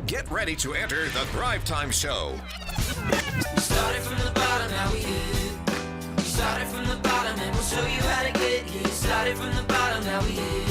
Get ready to enter the Thrive Time Show. We started from the bottom, now we here. We started from the bottom, and we'll show you how to get here. Started from the bottom, now we here.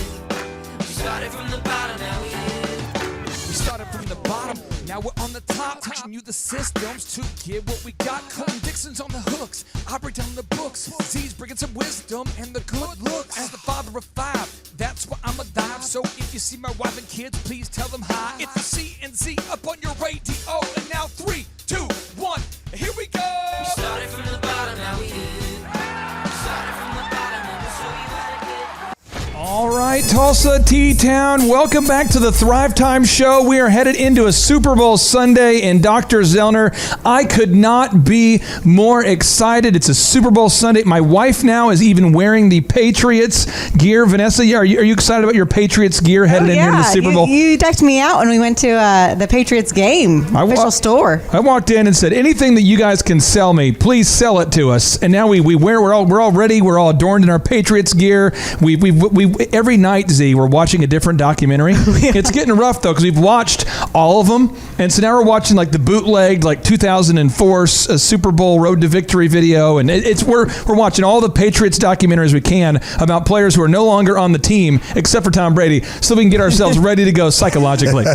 We started from the bottom, now we here. We started from the bottom, now we're on the top. Teaching you the systems to get what we got. Colton Dixon's on the hooks, I break down the books. Z's bringing some wisdom and the good looks. As the father of five, that's why I'm alive. So if you see my wife and kids, please tell them hi. It's the C&Z up on your radio. And now 3, 2, 1, here we go. We started from the bottom, now we here. We started from the bottom, and we'll show you how to get. All right, Tulsa, T-Town, welcome back to the Thrive Time Show. We are headed into a Super Bowl Sunday, and Dr. Zellner, I could not be more excited. It's a Super Bowl Sunday. My wife now is even wearing the Patriots gear. Vanessa, are you excited about your Patriots gear headed in here to the Super Bowl? You decked me out when we went to the Patriots game, official store. I walked in and said, anything that you guys can sell me, please sell it to us. And now we're all ready. We're all adorned in our Patriots gear. We every night, Z, we're watching a different documentary. It's getting rough though, because we've watched all of them, and so now we're watching like the bootlegged 2004 Super Bowl Road to Victory video, and we're watching all the Patriots documentaries we can about players who are no longer on the team except for Tom Brady, so we can get ourselves ready to go psychologically.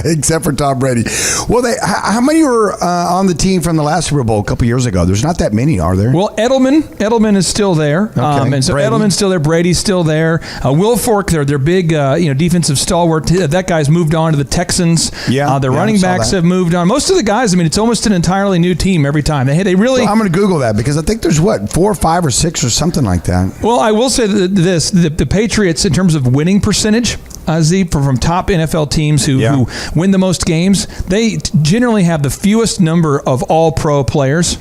Except for Tom Brady. Well, how many were on the team from the last Super Bowl a couple years ago? There's not that many, are there? Well, Edelman is still there, okay. And so Brady. Edelman's still there. Brady's still there. Will Fork, their big defensive stalwart. That guy's moved on to the Texans. The running backs have moved on. Most of the guys, it's almost an entirely new team every time. They really. Well, I'm going to Google that because I think there's 4 or 5 or 6 or something like that. Well, I will say this: the Patriots, in terms of winning percentage, Z, from top NFL teams who win the most games, they generally have the fewest number of all-pro players.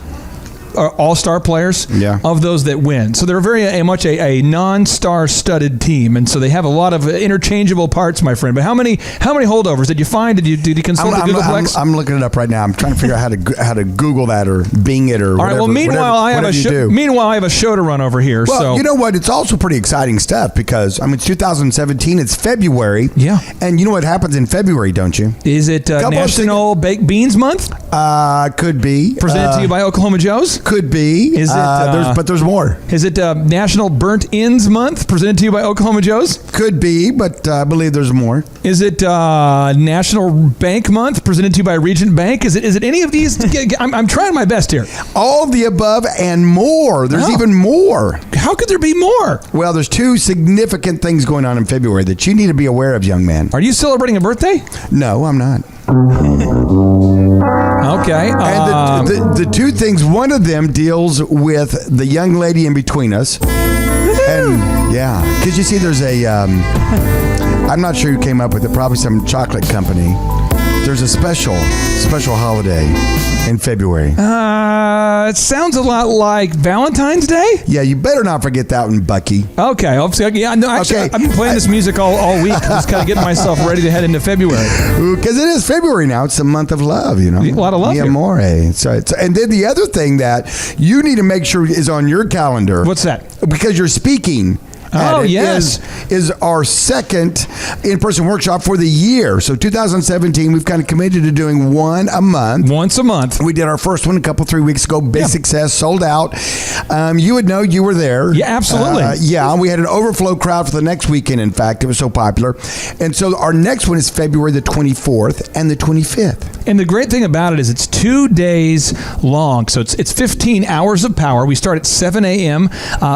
All-star players of those that win. So they're very much a non-star studded team, and so they have a lot of interchangeable parts, my friend. But how many holdovers did you find? Did you consult the Googleplex? I'm looking it up right now. I'm trying to figure out how to Google that or Bing it or whatever. All right. Well, meanwhile, I have a show to run over here. Well, so you know what? It's also pretty exciting stuff because it's 2017. It's February. Yeah. And you know what happens in February, don't you? Is it National Baked Beans Month? Could be. Presented to you by Oklahoma Joe's? Could be. Is it? But there's more. Is it National Burnt Ends Month, presented to you by Oklahoma Joe's? Could be, but I believe there's more. Is it National Bank Month, presented to you by Regent Bank? Is it any of these? I'm trying my best here. All of the above and more. There's even more. How could there be more? Well, there's 2 significant things going on in February that you need to be aware of, young man. Are you celebrating a birthday? No, I'm not. Okay. And the 2 things, one of them deals with the young lady in between us. And because you see there's I'm not sure who came up with it, probably some chocolate company. There's a special holiday in February. It sounds a lot like Valentine's Day? Yeah, you better not forget that one, Bucky. Okay. I've been playing this music all week, just kind of getting myself ready to head into February. Because it is February now. It's the month of love, A lot of love here. Amore. And then the other thing that you need to make sure is on your calendar. What's that? Because you're speaking. Oh, yes. Is our second in-person workshop for the year. So 2017, we've kind of committed to doing one a month. Once a month. We did our first one 3 weeks ago. Big success, sold out. You would know, you were there. Yeah, absolutely. We had an overflow crowd for the next weekend, in fact. It was so popular. And so our next one is February the 24th and the 25th. And the great thing about it is it's 2 days long. So it's 15 hours of power. We start at 7 a.m.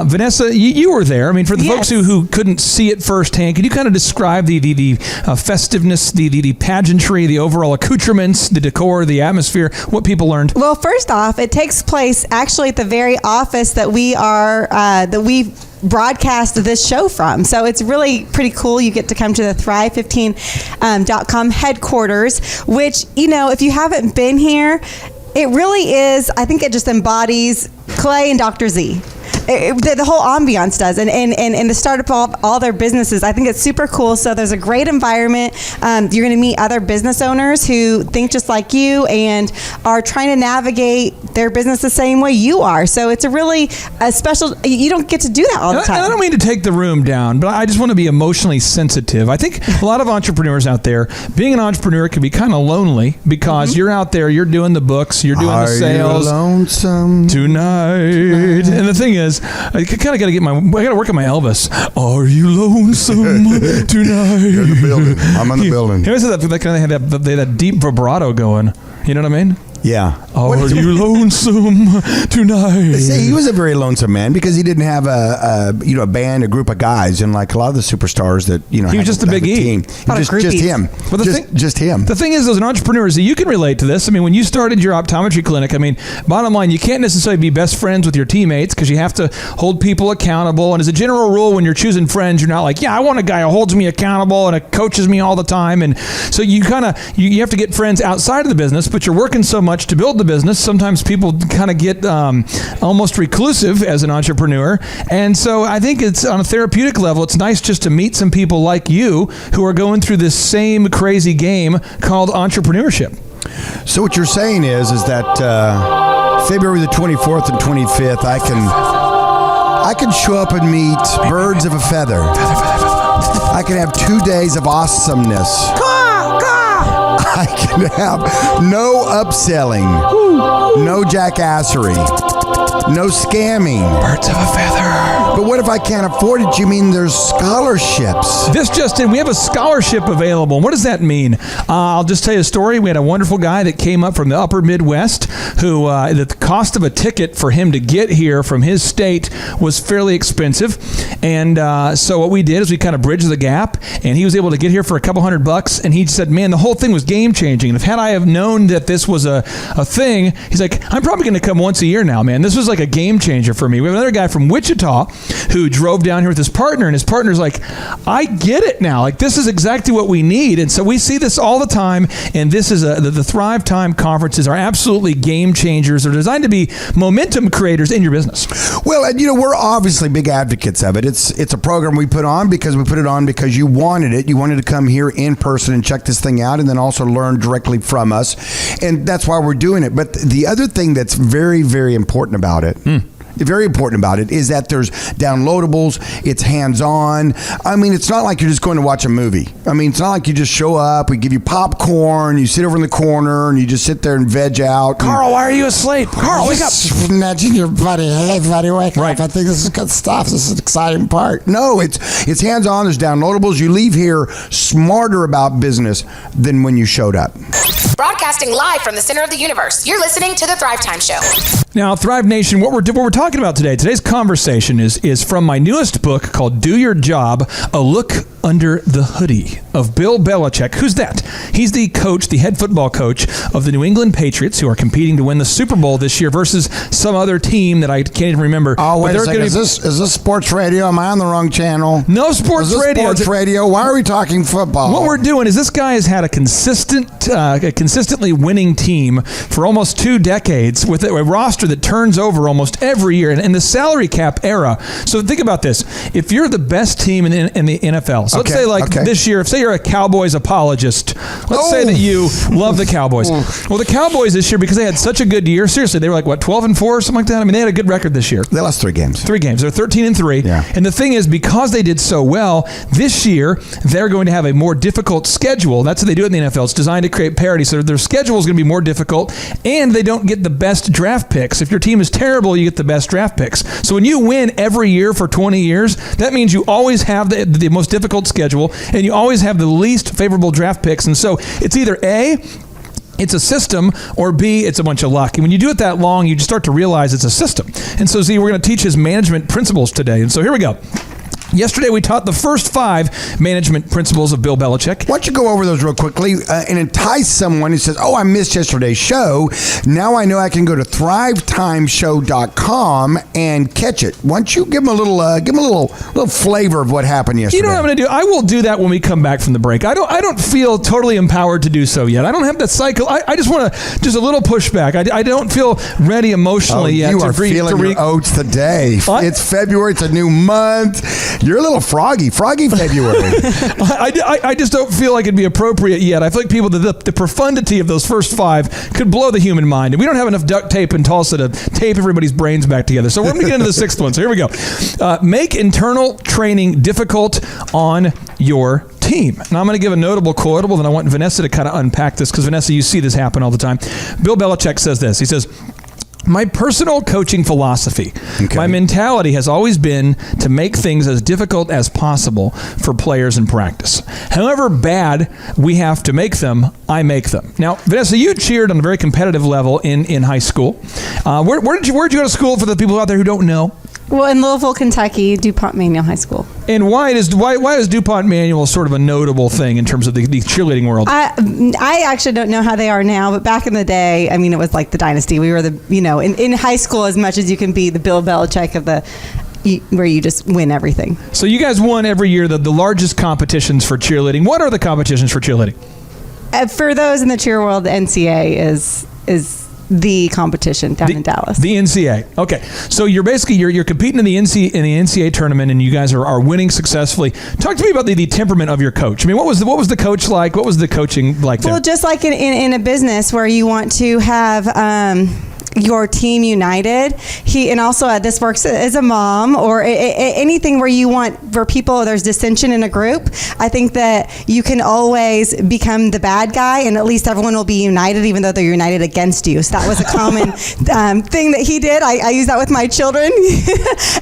Vanessa, you were there. For the folks who couldn't see it firsthand, can you kind of describe the festiveness, the pageantry, the overall accoutrements, the decor, the atmosphere, what people learned? Well, first off, it takes place actually at the very office that we broadcast this show from. So it's really pretty cool. You get to come to the Thrive15.com headquarters, which, if you haven't been here, it really is, I think it just embodies Clay and Dr. Z. The whole ambiance does, and to start up all their businesses, I think it's super cool. So there's a great environment. You're going to meet other business owners who think just like you and are trying to navigate their business the same way you are. So it's a special. You don't get to do that all the time. I don't mean to take the room down, but I just want to be emotionally sensitive. I think a lot of entrepreneurs out there, being an entrepreneur can be kind of lonely because you're out there, you're doing the books, you're doing the sales. Are you lonesome tonight? And the thing is, I kind of got to I got to work on my Elvis. Are you lonesome tonight? You're in the building. I'm in the building. Here's that kind of had that deep vibrato going. You know what I mean? Yeah. Are you lonesome tonight? See, he was a very lonesome man because he didn't have a band, a group of guys, and like a lot of the superstars that he was just a big team. Just him. But just him. The thing is, as an entrepreneur, is that you can relate to this. I mean, when you started your optometry clinic, I mean, bottom line, you can't necessarily be best friends with your teammates because you have to hold people accountable. And as a general rule, when you're choosing friends, you're not like, I want a guy who holds me accountable and coaches me all the time. And so you kind of you have to get friends outside of the business, but you're working so much to build the business. Sometimes people kind of get almost reclusive as an entrepreneur. And so I think it's on a therapeutic level, it's nice just to meet some people like you who are going through this same crazy game called entrepreneurship. So what you're saying is that February the 24th and 25th, I can show up and meet birds of a feather. I can have 2 days of awesomeness. I can have no upselling, no jackassery, no scamming. Birds of a feather. But what if I can't afford it? You mean there's scholarships? This just in, we have a scholarship available. And what does that mean? I'll just tell you a story. We had a wonderful guy that came up from the upper Midwest who the cost of a ticket for him to get here from his state was fairly expensive. And so what we did is we kind of bridged the gap, and he was able to get here for a couple $100. And he said, man, the whole thing was game changing. And if had I have known that this was a thing, he's like, I'm probably going to come once a year now, man. This was like a game changer for me. We have another guy from Wichita who drove down here with his partner, and his partner's like, I get it now. Like, this is exactly what we need. And so we see this all the time, and this is the Thrive Time conferences are absolutely game changers. They're designed to be momentum creators in your business. Well, and we're obviously big advocates of it. It's a program we put on because you wanted it. You wanted to come here in person and check this thing out, and then also learn directly from us. And that's why we're doing it. But the other thing that's very, very important about it, is that there's downloadables, it's hands-on. I mean, it's not like you're just going to watch a movie. I mean, it's not like you just show up, we give you popcorn, you sit over in the corner, and you just sit there and veg out. Carl, why are you asleep? Carl, wake up. Nudging your buddy. Hey, buddy, wake up. I think this is good stuff. This is an exciting part. No, it's hands-on. There's downloadables. You leave here smarter about business than when you showed up. Broadcasting live from the center of the universe. You're listening to The Thrive Time Show. Now, Thrive Nation, what we're talking about today's conversation is from my newest book called Do Your Job, A Look Under the Hoodie of Bill Belichick. Who's that? He's the coach, the head football coach of the New England Patriots, who are competing to win the Super Bowl this year versus some other team that I can't even remember. Oh, wait a second. Is this sports radio? Am I on the wrong channel? No, sports radio. Sports radio? Why are we talking football? What we're doing is this guy has had a consistently winning team for almost 2 decades with a roster that turns over almost every year in the salary cap era. So think about this. If you're the best team in the NFL, so let's say this year, say you're a Cowboys apologist. Let's say that you love the Cowboys. Well, the Cowboys this year, because they had such a good year, seriously, they were like, 12-4 or something like that? I mean, they had a good record this year. They lost 3 games. 3 games. They're 13-3. Yeah. And the thing is, because they did so well, this year, they're going to have a more difficult schedule. That's what they do in the NFL. It's designed to create parity. So their schedule is going to be more difficult, and they don't get the best draft picks. If your team is terrible, you get the best draft picks. So when you win every year for 20 years, that means you always have the most difficult schedule, and you always have the least favorable draft picks. And so it's either A, it's a system, or B, it's a bunch of luck. And when you do it that long, you just start to realize it's a system. And so, Z, we're going to teach his management principles today. And so here we go. Yesterday, we taught the first 5 management principles of Bill Belichick. Why don't you go over those real quickly and entice someone who says, "Oh, I missed yesterday's show. Now I know I can go to thrivetimeshow.com and catch it." Why don't you give them a little flavor of what happened yesterday? You know what I'm going to do? I will do that when we come back from the break. I don't feel totally empowered to do so yet. I don't have that cycle. I just want to just a little pushback. I don't feel ready emotionally yet. You are feeling your oats today. It's February. It's a new month. You're a little froggy February. I just don't feel like it'd be appropriate yet. I feel like the profundity of those first 5 could blow the human mind. And we don't have enough duct tape in Tulsa to tape everybody's brains back together. So we're going to get into the 6th one. So here we go. Make internal training difficult on your team. Now I'm going to give a notable quotable, then I want Vanessa to kind of unpack this, because Vanessa, you see this happen all the time. Bill Belichick says this. He says, "My personal coaching philosophy, my mentality has always been to make things as difficult as possible for players in practice. However bad we have to make them, I make them." Now, Vanessa, you cheered on a very competitive level in high school. Where'd you go to school, for the people out there who don't know? Well, in Louisville, Kentucky, DuPont Manual High School. And why is DuPont Manual sort of a notable thing in terms of the cheerleading world? I actually don't know how they are now, but back in the day, I mean, it was like the dynasty. We were in high school, as much as you can be the Bill Belichick of where you just win everything. So you guys won every year the largest competitions for cheerleading. What are the competitions for cheerleading? For those in the cheer world, the NCAA is the competition down in Dallas. The NCAA. Okay. So you're competing in the NCAA tournament, and you guys are winning successfully. Talk to me about the temperament of your coach. I mean, what was the coach like? What was the coaching like there? Well, just like in a business where you want to have your team united. And also this works as a mom or anything where you want, for people, there's dissension in a group. I think that you can always become the bad guy, and at least everyone will be united, even though they're united against you. So that was a common thing that he did. I use that with my children.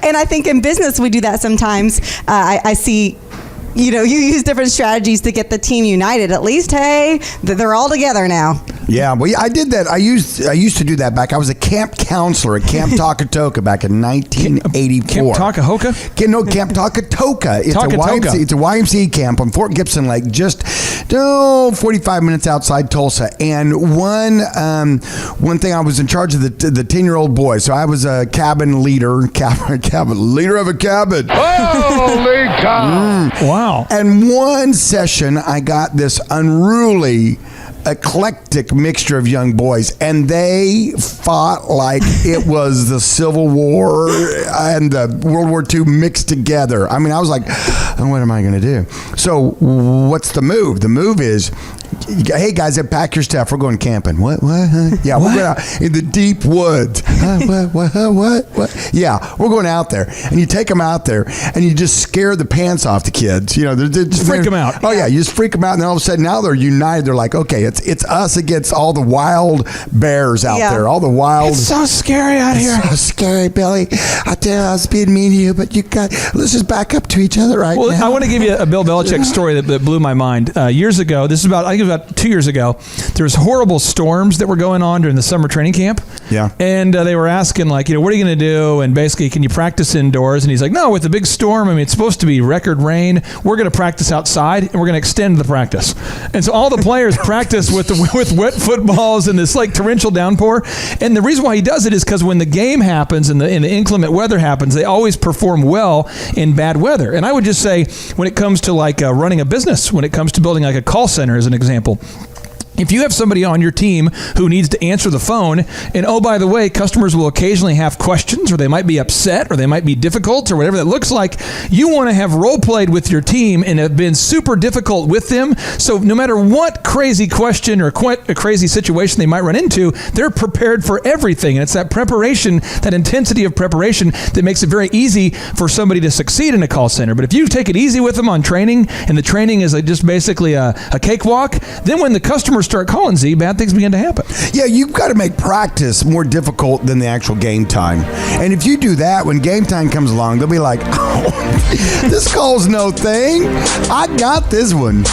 And I think in business we do that sometimes. I see, you use different strategies to get the team united. At least, hey, they're all together now. Yeah, well, I did that. I used to do that back. I was a camp counselor at Camp Takatoka back in 1984. Camp Takahoka? No, Camp Takatoka. It's a YMCA camp on Fort Gibson Lake, just 45 minutes outside Tulsa. And one thing, I was in charge of the 10-year-old boys. So I was a cabin leader of a cabin. Holy cow! Wow. And one session, I got this unruly, eclectic mixture of young boys, and they fought like it was the Civil War and the World War II mixed together. I mean, I was like, oh, what am I going to do? So what's the move? The move is, hey guys, pack your stuff. We're going camping. What? Yeah, we're going out in the deep woods. What? Yeah, we're going out there, and you take them out there, and you just scare the pants off the kids. They're just freak them out. Oh yeah, you just freak them out, and then all of a sudden now they're united. They're like, okay, it's us against all the wild bears out there. All the wild. It's so scary out here. So scary, Billy. I tell you, I was being mean to you, but let's just back up to each other now. I want to give you a Bill Belichick story that blew my mind. Years ago, this is about 2 years ago, there was horrible storms that were going on during the summer training camp. Yeah. And they were asking, what are you going to do? And basically, can you practice indoors? And he's like, no, with the big storm, it's supposed to be record rain. We're going to practice outside, and we're going to extend the practice. And so all the players practice with wet footballs and this torrential downpour. And the reason why he does it is because when the game happens and the inclement weather happens, they always perform well in bad weather. And I would just say, when it comes to running a business, when it comes to building a call center as an example, if you have somebody on your team who needs to answer the phone, and oh, by the way, customers will occasionally have questions, or they might be upset, or they might be difficult, or whatever that looks like, you want to have role-played with your team and have been super difficult with them. So no matter what crazy question or a crazy situation they might run into, they're prepared for everything. And it's that preparation, that intensity of preparation, that makes it very easy for somebody to succeed in a call center. But if you take it easy with them on training, and the training is just basically a cakewalk, then when the customers start calling Z, bad things begin to happen. Yeah, you've got to make practice more difficult than the actual game time. And if you do that, when game time comes along, they'll be like, oh, this call's no thing. I got this one.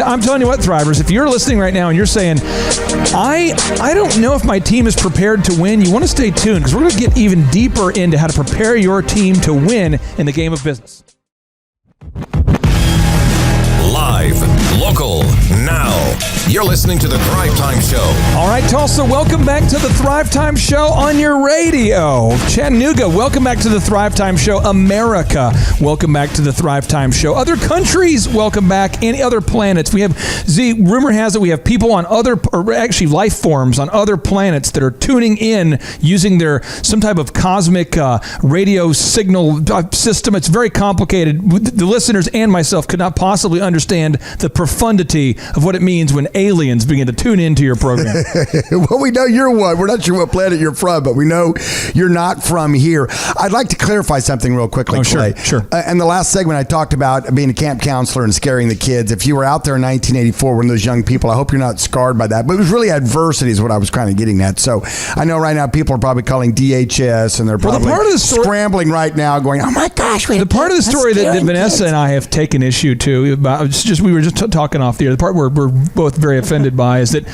I'm telling you what, Thrivers, if you're listening right now and you're saying, I don't know if my team is prepared to win, you want to stay tuned, because we're going to get even deeper into how to prepare your team to win in the game of business. local, now. You're listening to The Thrive Time Show. All right, Tulsa, welcome back to the Thrive Time Show on your radio. Chattanooga, welcome back to the Thrive Time Show. America, welcome back to the Thrive Time Show. Other countries, welcome back. Any other planets? We have, rumor has it we have people on other, or actually life forms on other planets that are tuning in using their some type of cosmic radio signal system. It's very complicated. The listeners and myself could not possibly understand the profundity of what it means when aliens begin to tune into your program. Well, we know you're one. We're not sure what planet you're from, but we know you're not from here. I'd like to clarify something real quickly, Clay. Sure. In the last segment, I talked about being a camp counselor and scaring the kids. If you were out there in 1984, one of those young people, I hope you're not scarred by that. But it was really adversity is what I was kind of getting at. So I know right now people are probably calling DHS, and they're probably scrambling right now going, oh my gosh. The part of the story that Vanessa and I have taken issue to, about, we were just talking off the air, the part we're both very offended by is that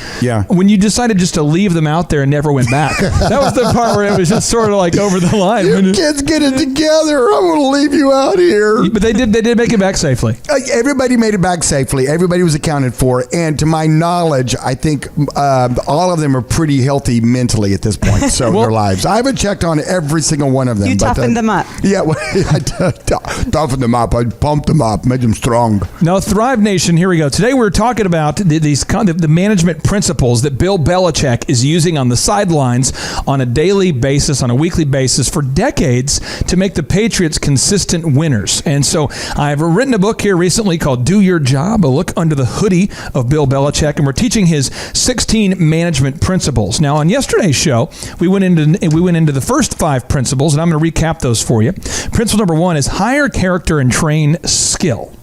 when you decided just to leave them out there and never went back. That was the part where it was just sort of like over the line. You kids get it together. I'm going to leave you out here. But they did make it back safely. Everybody made it back safely. Everybody was accounted for. And to my knowledge, I think all of them are pretty healthy mentally at this point. So their lives. I haven't checked on every single one of them. You toughened them up. Yeah, I toughened them up. I pumped them up, made them strong. Now, Thrive Nation, here we go. Today we're talking about the management principles that Bill Belichick is using on the sidelines on a daily basis, on a weekly basis for decades to make the Patriots consistent winners. And so I've written a book here recently called Do Your Job, a look under the hoodie of Bill Belichick, and we're teaching his 16 management principles. Now, on yesterday's show, we went into the first 5 principles, and I'm going to recap those for you. Principle number 1 is hire character and train skill.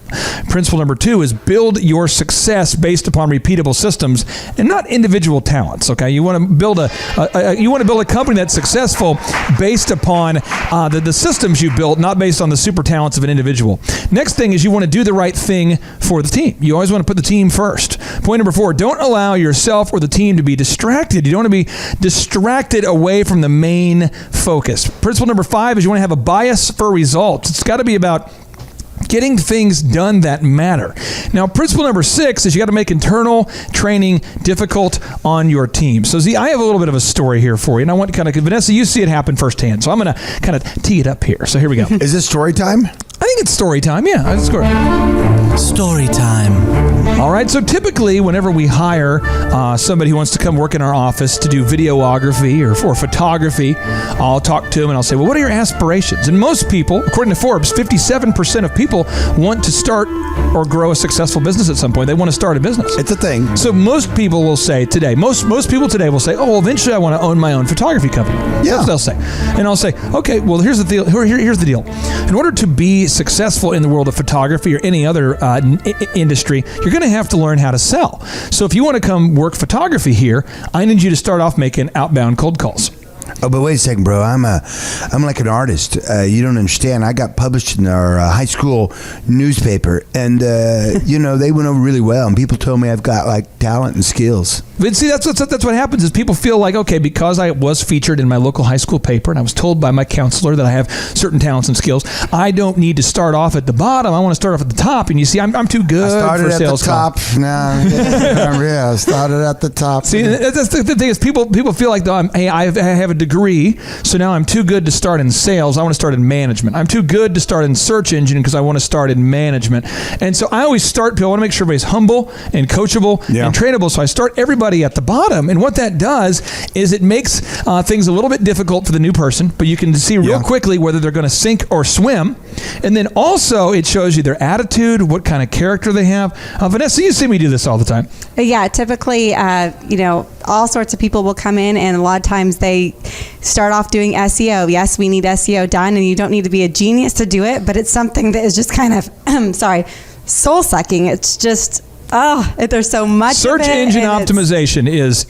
Principle number 2 is build your success based upon repeatable systems and not individual talents. Okay, you want to build a company that's successful based upon the systems you built, not based on the super talents of an individual. Next thing is you want to do the right thing for the team. You always want to put the team first. Point number 4: don't allow yourself or the team to be distracted. You don't want to be distracted away from the main focus. Principle number 5 is you want to have a bias for results. It's got to be about getting things done that matter. Now, principle number 6 is you got to make internal training difficult on your team. So, I have a little bit of a story here for you, and I want to kind of, Vanessa, you see it happen firsthand. So I'm going to kind of tee it up here. So here we go. Is this story time? I think it's story time. Yeah, it's story time. All right. So typically, whenever we hire somebody who wants to come work in our office to do videography or photography, I'll talk to them and I'll say, well, what are your aspirations? And most people, according to Forbes, 57% of people want to start or grow a successful business at some point. They want to start a business. It's a thing. So most people will say today, most people today will say, oh, well, eventually I want to own my own photography company. Yeah. That's what they'll say. And I'll say, okay, well, here's the deal. Here's the deal. In order to be successful in the world of photography or any other industry, you're going to have to learn how to sell. So if you want to come work photography here, I need you to start off making outbound cold calls. Oh, but wait a second, bro. I'm like an artist. You don't understand. I got published in our high school newspaper, and they went over really well. And people told me I've got like talent and skills. But see, that's what happens is people feel like, okay, because I was featured in my local high school paper, and I was told by my counselor that I have certain talents and skills, I don't need to start off at the bottom. I want to start off at the top. And you see, I'm too good for sales. I started at the top. See, that's the thing is people feel like, though, I have a degree, so now I'm too good to start in sales. I want to start in management. I'm too good to start in search engine because I want to start in management. And so I always start people. I want to make sure everybody's humble and coachable and trainable. So I start everybody at the bottom. And what that does is it makes things a little bit difficult for the new person, but you can see real quickly whether they're going to sink or swim. And then also it shows you their attitude, what kind of character they have. Vanessa, you see me do this all the time. Yeah, typically, all sorts of people will come in, and a lot of times they start off doing SEO. Yes, we need SEO done, and you don't need to be a genius to do it, but it's something that is just kind of, soul-sucking. It's just... there's so much search of it, engine optimization is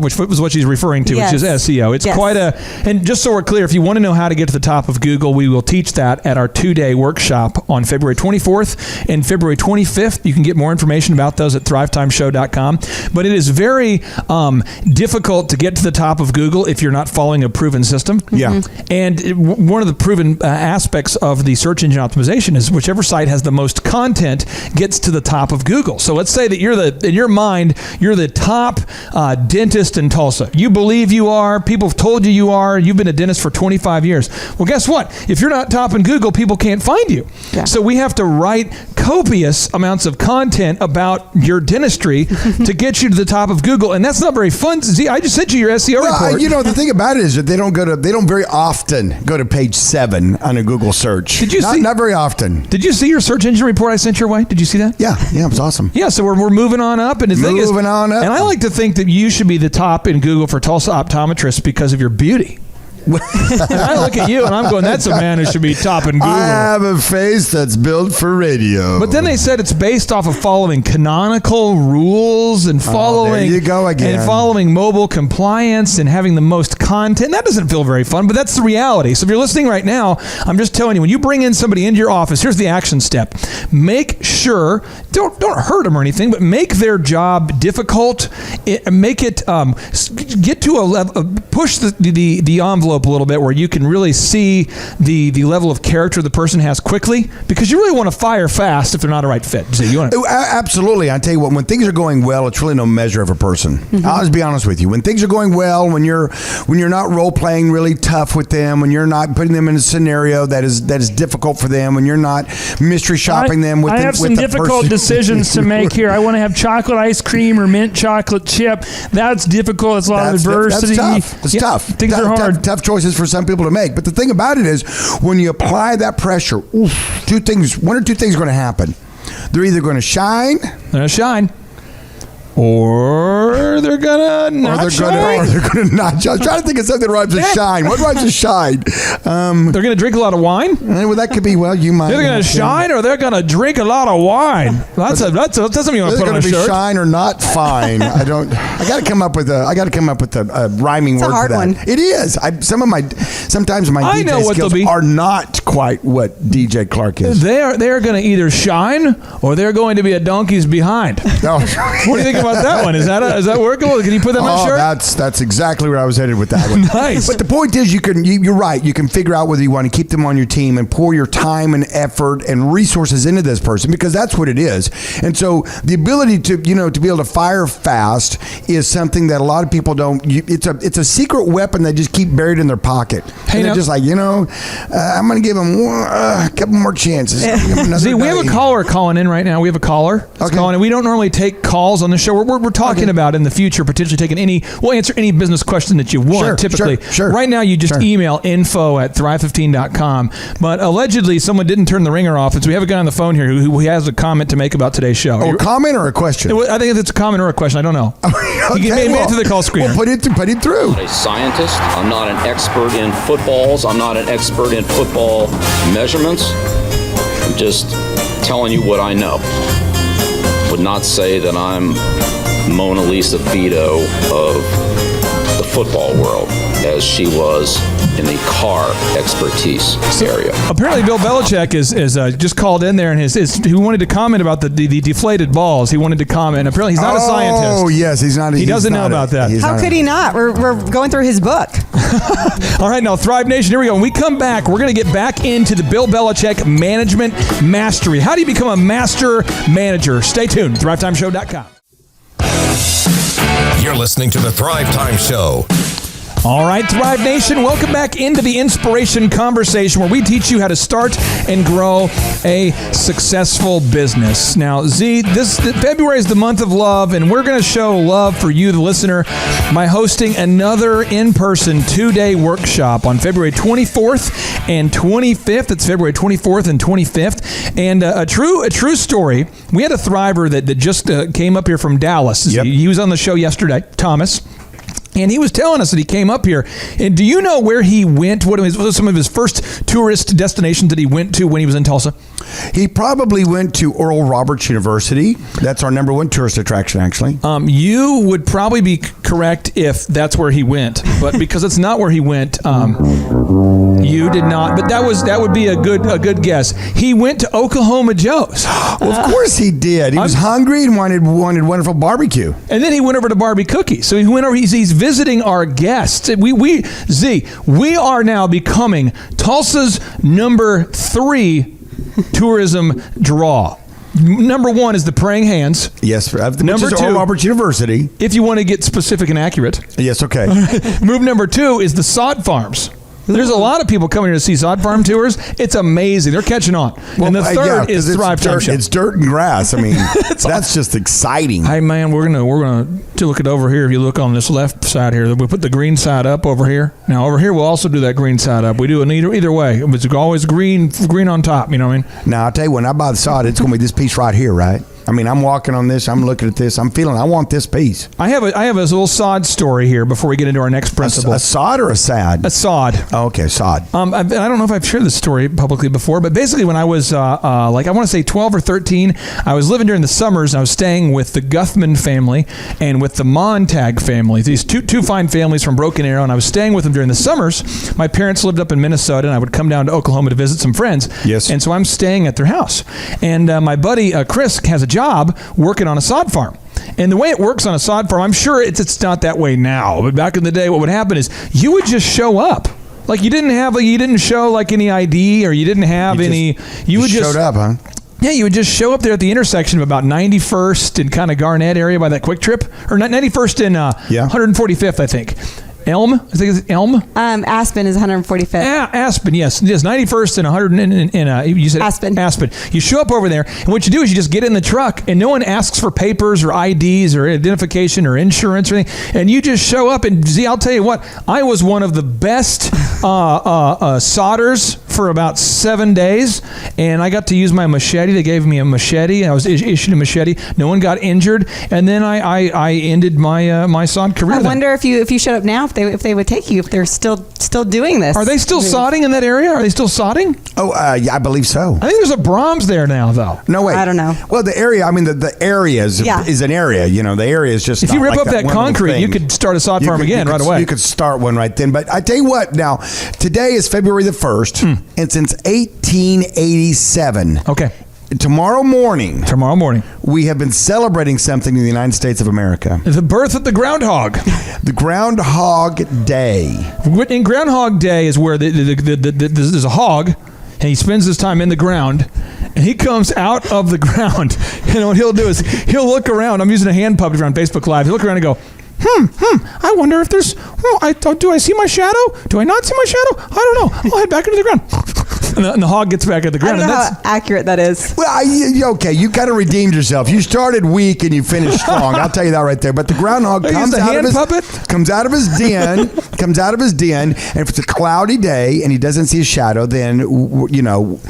which was what she's referring to, which is SEO. It's quite and just so we're clear, if you want to know how to get to the top of Google, we will teach that at our 2-day workshop on February 24th and February 25th. You can get more information about those at thrivetimeshow.com. But it is very difficult to get to the top of Google if you're not following a proven system. Yeah. And one of the proven aspects of the search engine optimization is whichever site has the most content gets to the top of Google. So Let's say that in your mind, you're the top dentist in Tulsa. You believe you are. People have told you are. You've been a dentist for 25 years. Well, guess what? If you're not top in Google, people can't find you. Yeah. So we have to write copious amounts of content about your dentistry to get you to the top of Google, and that's not very fun. See, I just sent you your SEO report. You know, the thing about it is that they don't very often go to page 7 on a Google search. Did you see? Not very often. Did you see your search engine report I sent your way? Did you see that? Yeah, it was awesome. Yeah, so we're moving on up, and the thing is, Moving on up. and I like to think that you should be the top in Google for Tulsa optometrists because of your beauty. And I look at you and I'm going, that's a man who should be top in Google. I have a face that's built for radio. But then they said it's based off of following canonical rules and following there you go again. and following mobile compliance and having the most content. That doesn't feel very fun, but that's the reality. So if you're listening right now, I'm just telling you, when you bring in somebody into your office, here's the action step. Make sure, don't hurt them or anything, but make their job difficult. Make it get to a level, push the envelope a little bit where you can really see the level of character the person has quickly, because you really want to fire fast if they're not a right fit. So you want to, absolutely. I tell you what, when things are going well, it's really no measure of a person. I'll just be honest with you. When things are going well, when you're not role playing really tough with them, when you're not putting them in a scenario that is difficult for them, when you're not mystery shopping them with I have some difficult decisions to make here. I want to have chocolate ice cream or mint chocolate chip. That's difficult. It's a lot of adversity. That's tough. It's tough. Things are hard. Tough choices for some people to make. But the thing about it is, when you apply that pressure, one or two things are going to happen. They're either going to shine, or they're gonna not shine. Or they're gonna not shine. I was trying to think of something that rhymes with shine. What rhymes with shine? they're going to drink a lot of wine. Well, that could be. Well, you might. They're going to shine, or they're going to drink a lot of wine. That's something you want to put on a shirt. shirt. Shine or not fine. I got to come up with a rhyming word hard for that. one. It is. Sometimes my I know DJ what they'll skills be. are not quite what DJ Clark is. They're going to either shine or they're going to be a donkey's behind. Oh. What do you think about that one? Is that workable? Can you put that on a shirt? That's exactly where I was headed with that one. Nice. But the point is, you're right. You can figure out whether you want to keep them on your team and pour your time and effort and resources into this person, because that's what it is. And so the ability to be able to fire fast is something that a lot of people don't. It's a secret weapon they just keep buried in their pocket. And they're just like, I'm going to give them a couple more chances. See, we have a caller calling in right now. We have a caller calling in. We don't normally take calls on the show. We're talking about in the future potentially taking we'll answer any business question that you want, typically. Sure. Right now, you just email info@thrive15.com. But allegedly, someone didn't turn the ringer off. And so we have a guy on the phone here who has a comment to make about today's show. A comment or a question? I think it's a comment or a question. I don't know. Okay, You can answer the call screen. Well, put it through. I'm not a scientist. I'm not an expert in footballs. I'm not an expert in football measurements. I'm just telling you what I know. Would not say that I'm Mona Lisa Vito of the football world, as she was in the car expertise area. Apparently, Bill Belichick is just called in there, and he wanted to comment about the deflated balls. He wanted to comment. Apparently, he's not a scientist. Oh, yes, he's not. He doesn't know about that. How could he not? We're going through his book. All right, now, Thrive Nation, here we go. When we come back, we're going to get back into the Bill Belichick Management Mastery. How do you become a master manager? Stay tuned. ThriveTimeShow.com. You're listening to the Thrive Time Show. All right, Thrive Nation, welcome back into the Inspiration Conversation, where we teach you how to start and grow a successful business. Now, this February is the month of love, and we're going to show love for you, the listener, by hosting another in-person 2-day workshop on February 24th and 25th. It's February 24th and 25th. And a true story. We had a Thriver that just came up here from Dallas. Yep. He was on the show yesterday, Thomas. And he was telling us that he came up here. And do you know where he went? What was some of his first tourist destinations that he went to when he was in Tulsa? He probably went to Oral Roberts University. That's our number one tourist attraction, actually. You would probably be correct if that's where he went, but because it's not where he went, you did not. But that would be a good guess. He went to Oklahoma Joe's. Well, of course he did. He was hungry and wanted wonderful barbecue. And then he went over to Barbie Cookies. So he went over. He's visiting our guests. We are now becoming Tulsa's number 3 tourism draw. Number one is the praying hands. Yes, Number which is two- Oral Roberts University. If you want to get specific and accurate. Yes, okay. Move number two is the sod farms. There's a lot of people coming here to see sod farm tours. It's amazing. They're catching on. And the third is 'cause Thrive Time dirt, Show. It's dirt and grass. I mean, that's just exciting. Hey man, we're gonna to look it over here. If you look on this left side here, we put the green side up over here. Now over here we'll also do that green side up. We do it either way. It's always green on top. You know what I mean? Now I'll tell you, when I buy the sod, it's going to be this piece right here, right? I mean, I'm walking on this. I'm looking at this. I'm feeling. I want this piece. I have a little sod story here before we get into our next principle. A sod or a sad? A sod. Oh, okay, sod. I don't know if I've shared this story publicly before, but basically when I was I want to say 12 or 13, I was living during the summers and I was staying with the Guthman family and with the Montag family. These two fine families from Broken Arrow, and I was staying with them during the summers. My parents lived up in Minnesota, and I would come down to Oklahoma to visit some friends. Yes. And so I'm staying at their house, and my buddy Chris has a job working on a sod farm. And the way it works on a sod farm, I'm sure it's not that way now, but back in the day, what would happen is you would just show up. Like you didn't show like any ID, or you didn't have any. You would just showed up, huh? Yeah, you would just show up there at the intersection of about 91st and kind of Garnett area by that Quick Trip, or 91st and 145th, I think. Elm? I think it's Elm. Aspen is 145th. Aspen, yes. 91st and 100 you said Aspen. Aspen. You show up over there, and what you do is you just get in the truck, and no one asks for papers or IDs or identification or insurance or anything, and you just show up. And see, I'll tell you what, I was one of the best sodders for about 7 days, and I got to use my machete. They gave me a machete. I was issued a machete. No one got injured, and then I ended my sod career. I wonder if you showed up now, if they would take you, if they're still doing this. Are they still sodding in that area? Are they still sodding? Oh, yeah, I believe so. I think there's a Brahms there now, though. No, wait. I don't know. Well, the area, I mean, the area is an area. You know, the area is just. If you not rip like up that one concrete, little you thing. could start a sod farm again right away. You could start one right then. But I tell you what, now, today is February the 1st, and since 1887. Okay. Tomorrow morning, we have been celebrating something in the United States of America. The birth of the groundhog. The Groundhog Day. In Groundhog Day is where there's a hog, and he spends his time in the ground, and he comes out of the ground. And what he'll do is he'll look around. I'm using a hand puppet on Facebook Live. He'll look around and go, I wonder if there's, do I see my shadow? Do I not see my shadow? I don't know. I'll head back into the ground. And the hog gets back at the ground. I don't know how accurate that is. Well, okay, you kind of redeemed yourself. You started weak and you finished strong. I'll tell you that right there. But the groundhog comes out of his den, and if it's a cloudy day and he doesn't see a shadow, then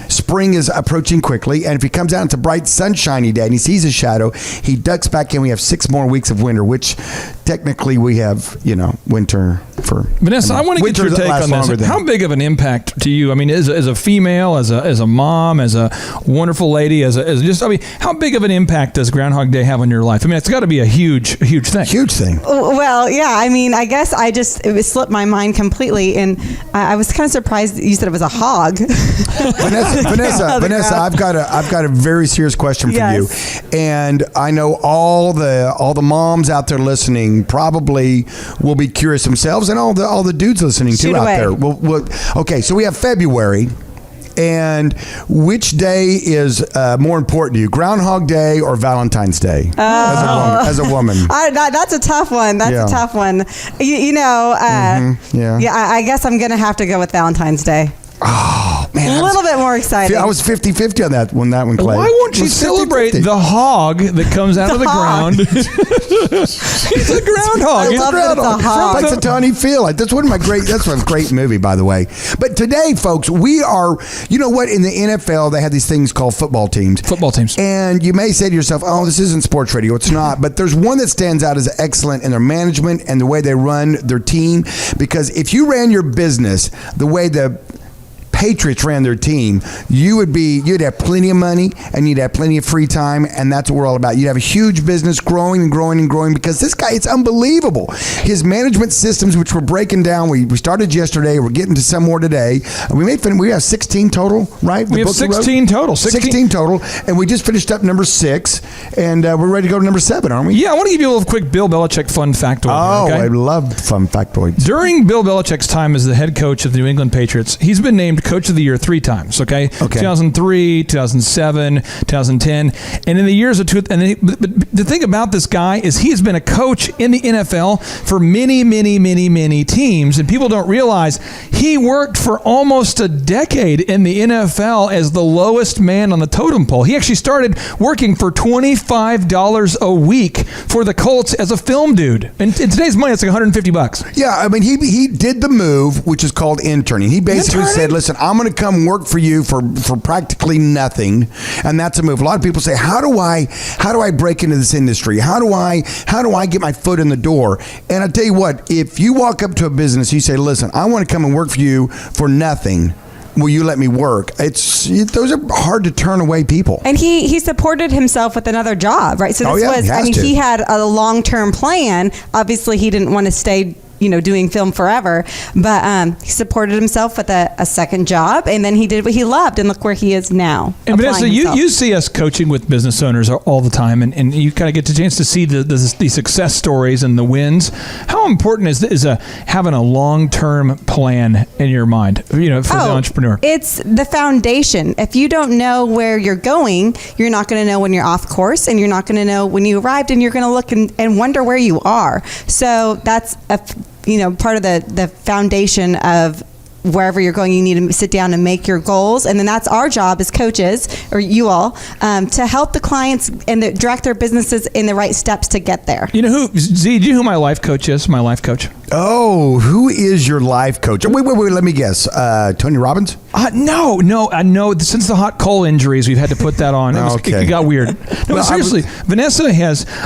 spring is approaching quickly. And if he comes out and it's a bright sunshiny day and he sees a shadow, he ducks back in. We have 6 more weeks of winter, which technically we have, winter for. Vanessa, I want to get your take on this. How big of an impact to you? I mean, as a female, as a mom, as a wonderful lady, how big of an impact does Groundhog Day have on your life? I mean, it's got to be a huge thing. Huge thing. Well, yeah. I mean, I guess it slipped my mind completely, and I was kind of surprised that you said it was a hog. Vanessa, I've got a very serious question for you, and I know all the moms out there listening probably will be curious themselves, and all the dudes listening too out there. Okay, so we have February. And which day is more important to you, Groundhog Day or Valentine's Day? As a woman, that's a tough one. That's a tough one. I guess I'm gonna have to go with Valentine's Day. Oh man, a little bit more excited. I was 50-50 on that one, Clay. Why won't you celebrate the hog that comes out of the ground? He's a groundhog. He's a groundhog. Like the Tawny Field. That's one of my that's a great movie, by the way. But today, folks, we are. You know what? In the NFL, they have these things called football teams. And you may say to yourself, "Oh, this isn't sports radio." It's not. But there's one that stands out as excellent in their management and the way they run their team. Because if you ran your business the way the Patriots ran their team, you'd have plenty of money and you'd have plenty of free time, and that's what we're all about. You'd have a huge business growing and growing and growing, because this guy, it's unbelievable. His management systems, which we're breaking down, we started yesterday, we're getting to some more today. We have 16 total, right? We have 16 total. 16 total, and we just finished up number 6, and we're ready to go to number 7, aren't we? Yeah, I want to give you a little quick Bill Belichick fun factoid. I love fun factoids. During Bill Belichick's time as the head coach of the New England Patriots, he's been named Coach of the Year 3 times. Okay. 2003, 2007, 2010, and in the years of but the thing about this guy is he has been a coach in the NFL for many, many, many, many teams, and people don't realize he worked for almost a decade in the NFL as the lowest man on the totem pole. He actually started working for $25 a week for the Colts as a film dude. And in today's money, it's like $150. Yeah, I mean, he did the move, which is called interning. He basically said, listen, I'm going to come work for you for practically nothing. And that's a move. A lot of people say, how do I break into this industry? How do I get my foot in the door? And I tell you what, if you walk up to a business, you say, listen, I want to come and work for you for nothing. Will you let me work? Those are hard to turn away people. And he supported himself with another job, right? So he had a long-term plan. Obviously, he didn't want to stay, doing film forever, but he supported himself with a second job, and then he did what he loved, and look where he is now. And Vanessa, you see us coaching with business owners all the time, and you kind of get the chance to see the success stories and the wins. How important is having a long-term plan in your mind, for the entrepreneur? It's the foundation. If you don't know where you're going, you're not going to know when you're off course, and you're not going to know when you arrived, and you're going to look and wonder where you are. So that's part of the foundation of wherever you're going. You need to sit down and make your goals, and then that's our job as coaches, or you all, to help the clients and direct their businesses in the right steps to get there. Do you know who my life coach is? My life coach. Oh, who is your life coach? Wait, let me guess. Tony Robbins? No. I know since the hot coal injuries, we've had to put that on. It got weird. No, seriously, Vanessa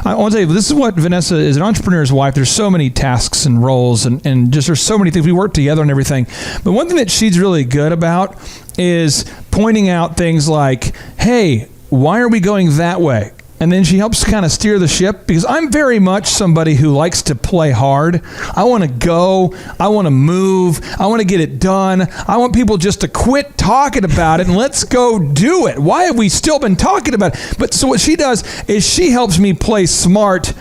I want to tell you, this is what Vanessa is, an entrepreneur's wife. There's so many tasks and roles and just there's so many things. We work together and everything. But one thing that she's really good about is pointing out things like, hey, why are we going that way? And then she helps kind of steer the ship, because I'm very much somebody who likes to play hard. I want to go. I want to move. I want to get it done. I want people just to quit talking about it and let's go do it. Why have we still been talking about it? But so what she does is she helps me play smart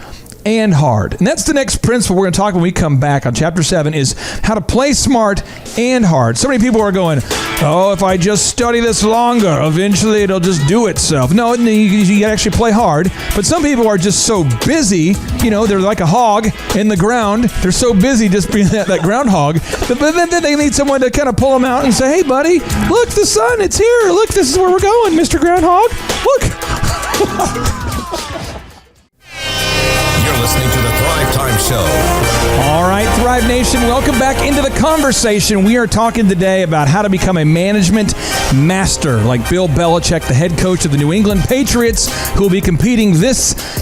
and hard. And that's the next principle we're going to talk when we come back on Chapter 7 is how to play smart and hard. So many people are going, if I just study this longer, eventually it'll just do itself. No, you actually play hard. But some people are just so busy, they're like a hog in the ground. They're so busy just being that groundhog. But then they need someone to kind of pull them out and say, hey, buddy, look, the sun, it's here. Look, this is where we're going, Mr. Groundhog. Look. You're listening to the Thrive Time Show. All right, Thrive Nation, welcome back into the conversation. We are talking today about how to become a management master, like Bill Belichick, the head coach of the New England Patriots, who will be competing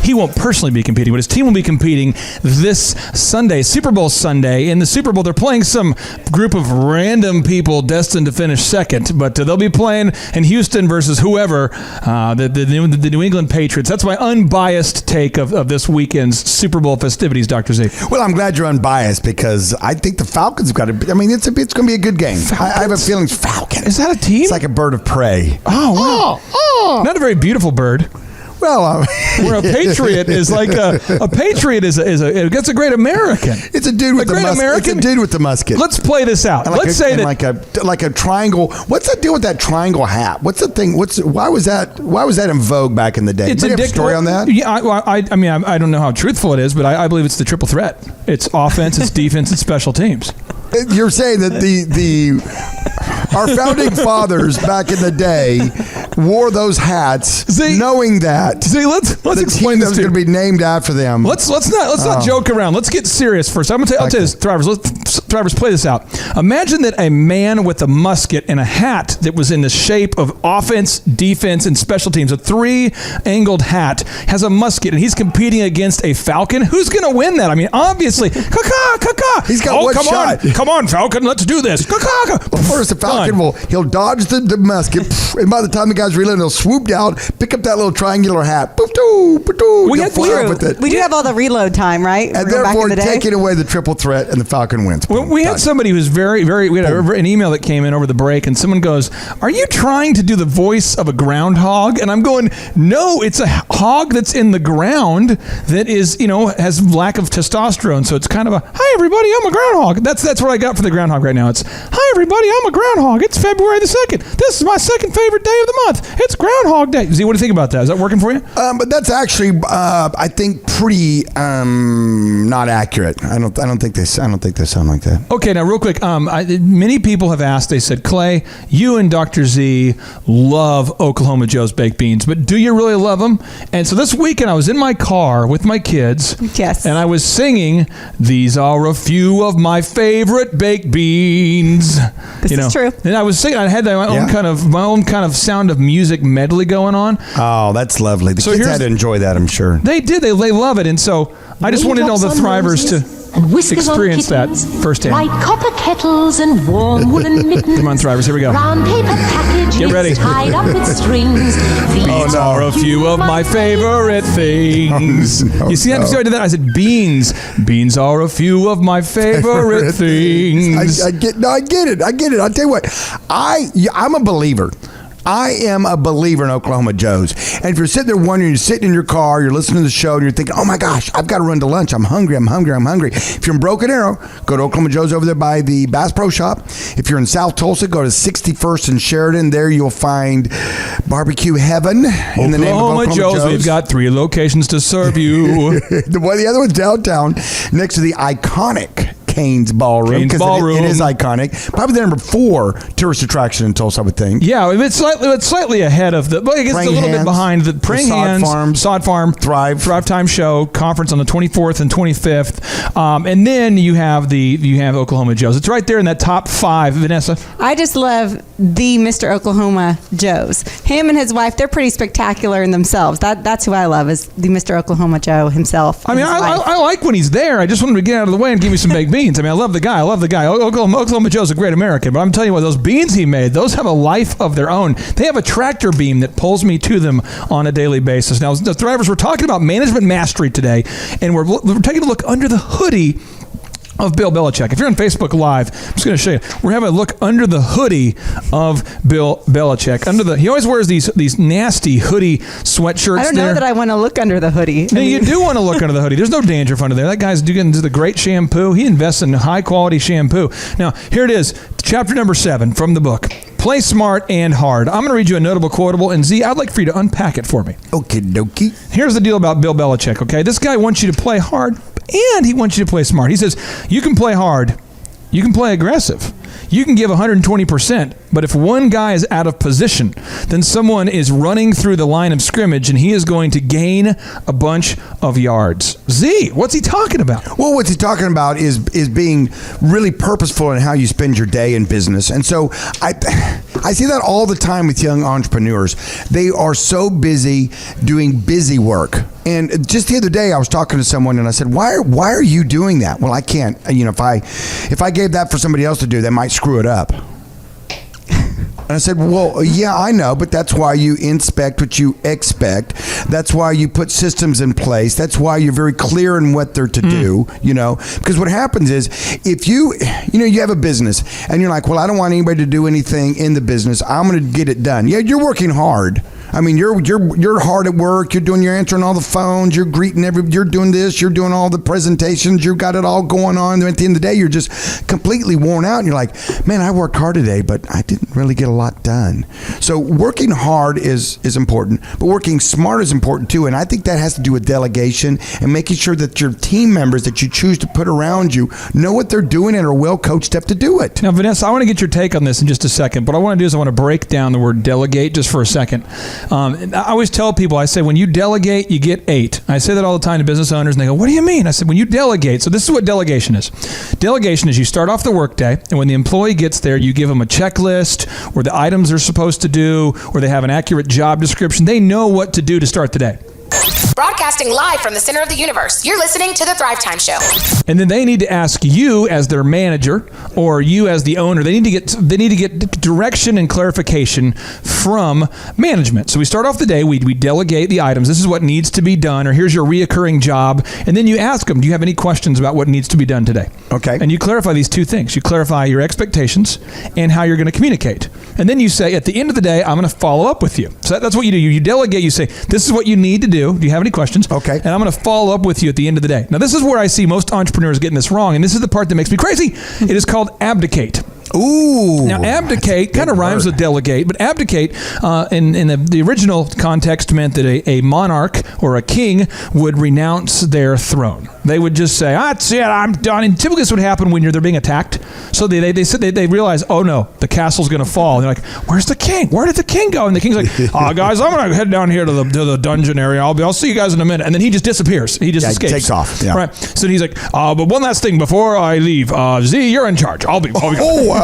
he won't personally be competing, but his team will be competing this Sunday, Super Bowl Sunday. In the Super Bowl, they're playing some group of random people destined to finish second, but they'll be playing in Houston versus whoever, the New England Patriots. That's my unbiased take of this weekend's Super Bowl festivities, Dr. Z. Well, I'm glad you're unbiased, because I think the Falcons have got to. It's going to be a good game. I have a feeling it's Falcons. Is that a team? It's like a bird of prey. Oh, wow. Oh. Not a very beautiful bird. Well, where a patriot is like a patriot that's a great American. It's a dude with It's a dude with the musket. Let's play this out. Let's say that like a triangle. What's that deal with that triangle hat? What's the thing? Why was that in vogue back in the day? It's a story on that. Yeah, I don't know how truthful it is, but I believe it's the triple threat. It's offense, it's defense, it's special teams. You're saying that our founding fathers back in the day wore those hats, knowing that let's explain this. Was going to be named after them. Let's not joke around. Let's get serious first. I'll tell you this, drivers, play this out. Imagine that a man with a musket and a hat that was in the shape of offense, defense, and special teams, a 3-angled hat, has a musket, and he's competing against a falcon. Who's going to win that? Obviously, caw. He's got one shot. Come on, Falcon, let's do this. First, the Falcon he'll dodge the musket, and by the time the guy's reloading, he'll swoop down, pick up that little triangular hat. We do have all the reload time, right? And therefore, taking away the triple threat, and the Falcon wins. Well, we had somebody who's we had an email that came in over the break, and someone goes, are you trying to do the voice of a groundhog? And I'm going, no, it's a hog that's in the ground that is, has lack of testosterone. So it's kind of a, hey, everybody, I'm a groundhog. That's what I got for the groundhog right now. It's, hi, everybody, I'm a groundhog. It's February the 2nd. This is my second favorite day of the month. It's Groundhog Day. Z, what do you think about that? Is that working for you? But that's actually, I think, pretty not accurate. I don't think they sound like that. Okay, now real quick, many people have asked. They said, Clay, you and Dr. Z love Oklahoma Joe's baked beans, but do you really love them? And so this weekend, I was in my car with my kids. Yes. And I was singing, "These are a few of my favorite baked beans." This is true. And I was singing. I had my own kind of Sound of Music medley going on. Oh, that's lovely. The kids had to enjoy that, I'm sure. They did. They love it. And so I just wanted all the Thrivers to experience that firsthand. White copper kettles and warm woolen mittens. Come on, Thrivers, here we go. Brown paper packages Get ready. tied up with strings. Beans are a few of my favorite things. You see how I did that? I said beans. Beans are a few of my favorite things. I get it. I'll tell you what. I'm a believer. I am a believer in Oklahoma Joe's. And if you're sitting there wondering, you're sitting in your car, you're listening to the show, and you're thinking, oh my gosh, I've got to run to lunch. I'm hungry. If you're in Broken Arrow, go to Oklahoma Joe's over there by the Bass Pro Shop. If you're in South Tulsa, go to 61st and Sheridan. There you'll find barbecue heaven in the name of Oklahoma Joe's. We've got 3 locations to serve you. The other one's downtown next to the iconic Cain's Ballroom. It is iconic. Probably the number 4 tourist attraction in Tulsa, I would think. Yeah, it's slightly ahead of I guess it's a little bit behind the Praying Hands, Sod Farm, Thrive Time Show Conference on the 24th and 25th, and then you have Oklahoma Joe's. It's right there in that top 5. Vanessa, I just love the Mr. Oklahoma Joe's. Him and his wife, they're pretty spectacular in themselves. That's who I love, is the Mr. Oklahoma Joe himself. I mean, I like when he's there. I just want him to get out of the way and give me some baked beans. I mean, I love the guy. Oklahoma Joe's a great American, but I'm telling you what, those beans he made, those have a life of their own. They have a tractor beam that pulls me to them on a daily basis. Now, the Thrivers, we're talking about management mastery today, and we're taking a look under the hoodie of Bill Belichick. If you're on Facebook Live, I'm just going to show you. We're having a look under the hoodie of Bill Belichick. He always wears these nasty hoodie sweatshirts. I don't know that I want to look under the hoodie. No, you do want to look under the hoodie. There's no dandruff under there. That guy's getting into the great shampoo. He invests in high quality shampoo. Now, here it is, chapter number 7 from the book. Play smart and hard. I'm going to read you a notable quotable, and Z, I'd like for you to unpack it for me. Okie dokie. Here's the deal about Bill Belichick, okay? This guy wants you to play hard, and he wants you to play smart. He says, you can play hard, you can play aggressive, you can give 120%, but if one guy is out of position, then someone is running through the line of scrimmage and he is going to gain a bunch of yards. Z, what's he talking about? Well, what's he talking about is being really purposeful in how you spend your day in business. And so I see that all the time with young entrepreneurs. They are so busy doing busy work. And just the other day, I was talking to someone and I said, why are you doing that? Well, I can't. If I gave that for somebody else to do, they might screw it up. And I said, well, yeah, I know, but that's why you inspect what you expect. That's why you put systems in place. That's why you're very clear in what they're to do, because what happens is if you have a business and you're like, well, I don't want anybody to do anything in the business. I'm going to get it done. Yeah, you're working hard. I mean, you're hard at work. You're answering all the phones. You're greeting you're doing this. You're doing all the presentations. You've got it all going on. And at the end of the day, you're just completely worn out. And you're like, man, I worked hard today, but I didn't really get a lot done. So working hard is important, but working smart is important too. And I think that has to do with delegation and making sure that your team members that you choose to put around you know what they're doing and are well coached up to do it. Now, Vanessa, I want to get your take on this in just a second. What I want to do is I want to break down the word delegate just for a second. I always tell people, I say, when you delegate, you get 8. I say that all the time to business owners, and they go, what do you mean? I said, when you delegate, so this is what delegation is. Delegation is you start off the workday, and when the employee gets there, you give them a checklist or the items they're supposed to do, or they have an accurate job description. They know what to do to start the day. Broadcasting live from the center of the universe, you're listening to The Thrive Time Show. And then they need to ask you as their manager or you as the owner, they need to get direction and clarification from management. So we start off the day, we delegate the items. This is what needs to be done, or here's your reoccurring job. And then you ask them, do you have any questions about what needs to be done today? Okay. And you clarify these 2 things. You clarify your expectations and how you're going to communicate. And then you say, at the end of the day, I'm going to follow up with you. So that's what you do. You delegate, you say, this is what you need to do. Do you have any questions. Okay. And I'm going to follow up with you at the end of the day. Now, this is where I see most entrepreneurs getting this wrong, and this is the part that makes me crazy. It is called abdicate. Ooh. Now, abdicate kind of rhymes with delegate, but abdicate in the original context meant that a monarch or a king would renounce their throne. They would just say, that's it, I'm done. And typically this would happen when they're being attacked. So they realize, oh no, the castle's going to fall. And they're like, where's the king? Where did the king go? And the king's like, guys, I'm going to head down here to the dungeon area. I'll see you guys in a minute. And then he just disappears. He just escapes. He takes off. Yeah. Right. So he's like, but one last thing before I leave. Z, you're in charge. I'll be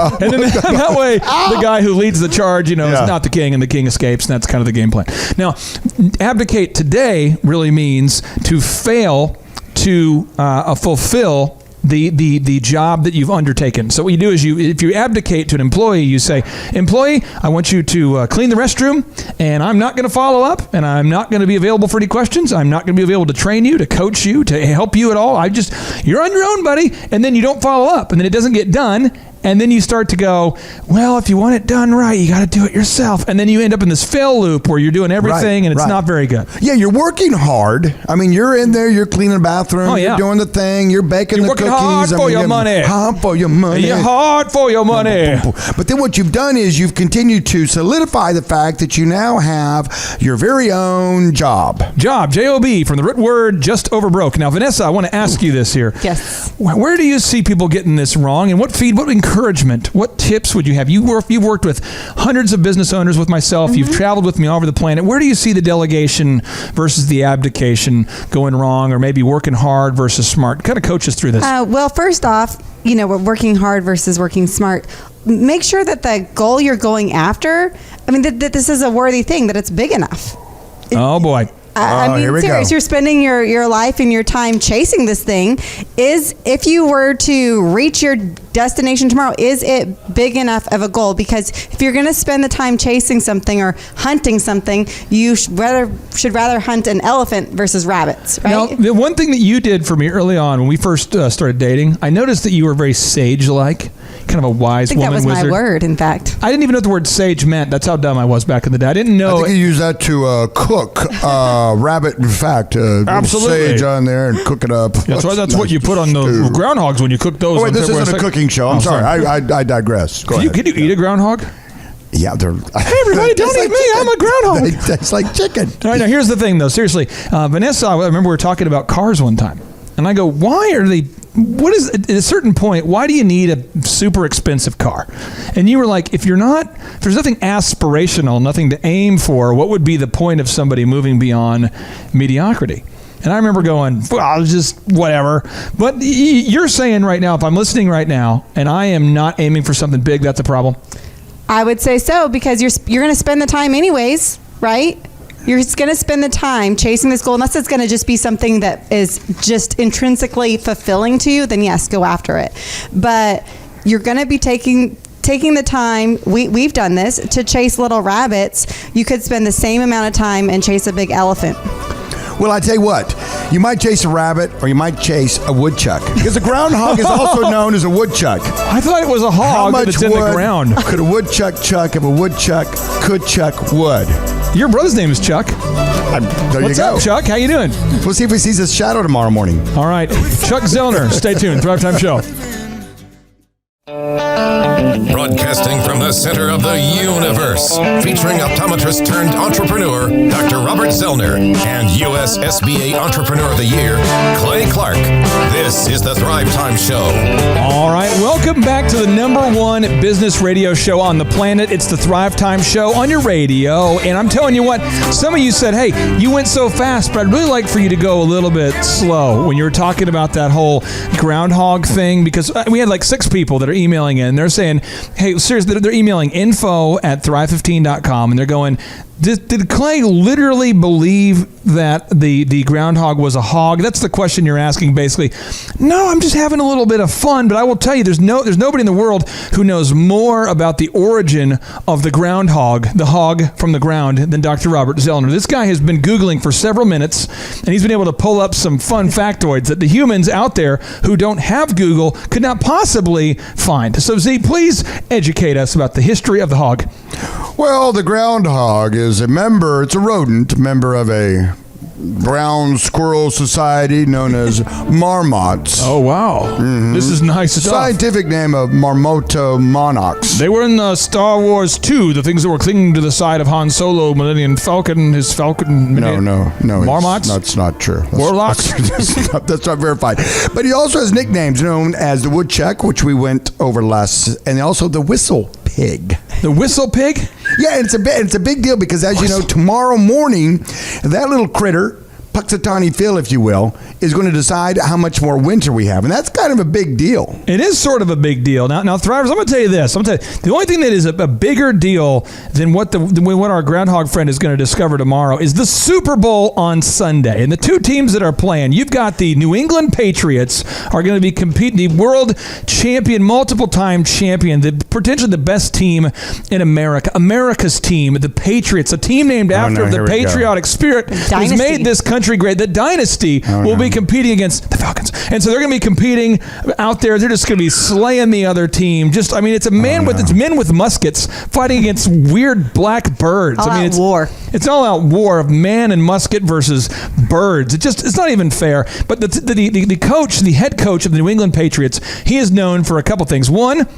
and then that way, the guy who leads the charge, is not the king, and the king escapes, and that's kind of the game plan. Now, abdicate today really means to fail to fulfill the job that you've undertaken. So what you do is if you abdicate to an employee, you say, employee, I want you to clean the restroom, and I'm not going to follow up, and I'm not going to be available for any questions. I'm not going to be available to train you, to coach you, to help you at all. You're on your own, buddy. And then you don't follow up, and then it doesn't get done. And then you start to go, well, if you want it done right, you got to do it yourself. And then you end up in this fail loop where you're doing everything and it's not very good. Yeah, you're working hard. I mean, you're in there, you're cleaning the bathroom, you're doing the thing, you're baking the cookies. You're working hard for your money. Hard for your money. You're hard for your money. But then what you've done is you've continued to solidify the fact that you now have your very own job. J-O-B, from the root word just over broke. Now, Vanessa, I want to ask you this here. Yes. Where do you see people getting this wrong, and what encouragement, what tips would you have? You've worked with hundreds of business owners with myself. You've traveled with me all over the planet. Where do you see the delegation versus the abdication going wrong, or maybe working hard versus smart? Kind of coach us through this. Well, first off, we're working hard versus working smart. Make sure that the goal you're going after, that this is a worthy thing, that it's big enough. Oh, boy. Serious. You're spending your life and your time chasing this thing. If you were to reach your destination tomorrow, is it big enough of a goal? Because if you're going to spend the time chasing something or hunting something, you should rather hunt an elephant versus rabbits, right? Now, the one thing that you did for me early on when we first started dating, I noticed that you were very sage-like, kind of a wise woman. I think that was wizard. my word, in fact. I didn't even know what the word sage meant. That's how dumb I was back in the day. I didn't know. I think you use that to cook rabbit. In fact, absolutely, sage on there and cook it up. That's what you put on the groundhogs when you cook those. Oh wait, this isn't a cooking show. I'm sorry. I digress. Go ahead. Can you eat a groundhog? Yeah, they're. Hey, everybody, don't eat me. I'm a groundhog. It tastes like chicken. All right, now here's the thing, though. Seriously, Vanessa, I remember we were talking about cars one time, and I go, why are they? What is at a certain point? Why do you need a super expensive car? And you were like, if there's nothing aspirational, nothing to aim for, what would be the point of somebody moving beyond mediocrity? And I remember going, well, just whatever. But you're saying right now, if I'm listening right now, and I am not aiming for something big, that's a problem? I would say so, because you're going to spend the time anyways, right? You're going to spend the time chasing this goal, unless it's going to just be something that is just intrinsically fulfilling to you, then yes, go after it. But you're going to be taking the time, we've done this, to chase little rabbits. You could spend the same amount of time and chase a big elephant. Well, I tell you what, you might chase a rabbit or you might chase a woodchuck, because a groundhog is also known as a woodchuck. I thought it was a hog that's in the ground. Could a woodchuck chuck if a woodchuck could chuck wood? Your brother's name is Chuck. There What's you go. up, Chuck? How you doing? We'll see if he sees his shadow tomorrow morning. All right. Chuck Zellner. Stay tuned. Thrive Time Show. Broadcasting from the center of the universe, featuring optometrist turned entrepreneur, Dr. Robert Zellner, and U.S. SBA Entrepreneur of the Year, Clay Clark. This is the Thrive Time Show. All right, welcome back to the #1 business radio show on the planet. It's the Thrive Time Show on your radio. And I'm telling you what, some of you said, hey, you went so fast, but I'd really like for you to go a little bit slow when you were talking about that whole groundhog thing, because we had like 6 people that are emailing in. They're saying, hey, seriously, they're emailing info@thrive15.com, and they're going, did Clay literally believe that the groundhog was a hog? That's the question you're asking, basically. No, I'm just having a little bit of fun, but I will tell you, there's nobody in the world who knows more about the origin of the groundhog, the hog from the ground, than Dr. Robert Zellner. This guy has been Googling for several minutes, and he's been able to pull up some fun factoids that the humans out there who don't have Google could not possibly find. So, Z, please educate us about the history of the hog. Well, the groundhog is it's a rodent, member of a brown squirrel society known as marmots. Oh, wow. This is nice stuff. Scientific name of Marmoto monarchs. They were in Star Wars 2, the things that were clinging to the side of Han Solo, Millennium Falcon, his Falcon. No. Marmots? That's not true. Warlocks? That's not verified. But he also has nicknames known as the woodchuck, which we went over last, and also the whistle pig. The whistle pig? Yeah, and it's a big deal because, as you know, tomorrow morning, that little critter, Puxatawny Phil, if you will, is going to decide how much more winter we have. And that's kind of a big deal. It is sort of a big deal. Now, Thrivers, I'm going to tell you this. The only thing that is a bigger deal than what our groundhog friend is going to discover tomorrow is the Super Bowl on Sunday. And the two teams that are playing, you've got the New England Patriots are going to be competing, the world champion, multiple-time champion, potentially the best team in America, America's team, the Patriots, a team named after the patriotic spirit who's made this country great. The dynasty will be competing against the Falcons. And so they're going to be competing out there. They're just going to be slaying the other team. It's men with muskets fighting against weird black birds. It's war. It's all out war of man and musket versus birds. It's not even fair. But the head coach of the New England Patriots, he is known for a couple things. One,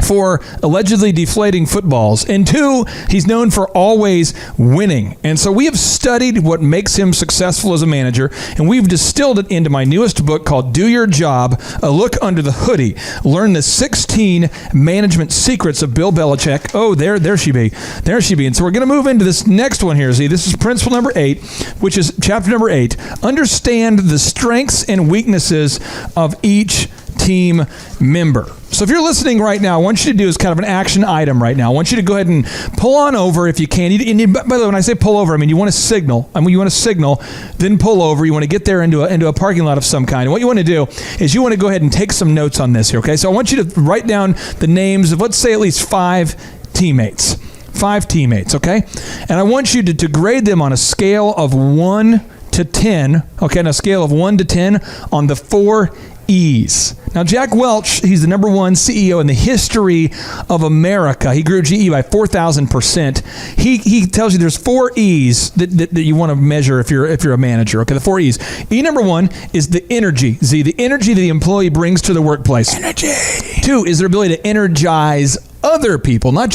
for allegedly deflating footballs, and two, he's known for always winning. And so we have studied what makes him successful as a manager, and we've distilled it into my newest book called Do Your Job, A Look Under the Hoodie. Learn the 16 management secrets of Bill Belichick. Oh, there she be. There she be. And so we're going to move into this next one here. See, this is principle number 8, which is chapter number 8. Understand the strengths and weaknesses of each team member. So if you're listening right now, I want you to do is kind of an action item right now. I want you to go ahead and pull on over if you can. By the way, when I say pull over, I mean you want to signal. Then pull over. You want to get there into a parking lot of some kind. And what you want to do is you want to go ahead and take some notes on this here, okay? So I want you to write down the names of, let's say, at least 5 teammates. 5 teammates, okay? And I want you to grade them on a scale of 1 to 10, okay? On a scale of 1 to 10 on the 4 E's. Now, Jack Welch, he's the number 1 CEO in the history of America. He grew GE by 4,000%. He tells you there's 4 E's that you want to measure if you're a manager. Okay, the 4 E's. E number 1 is the energy. Z, the energy that the employee brings to the workplace. Energy. 2 is their ability to energize other people, not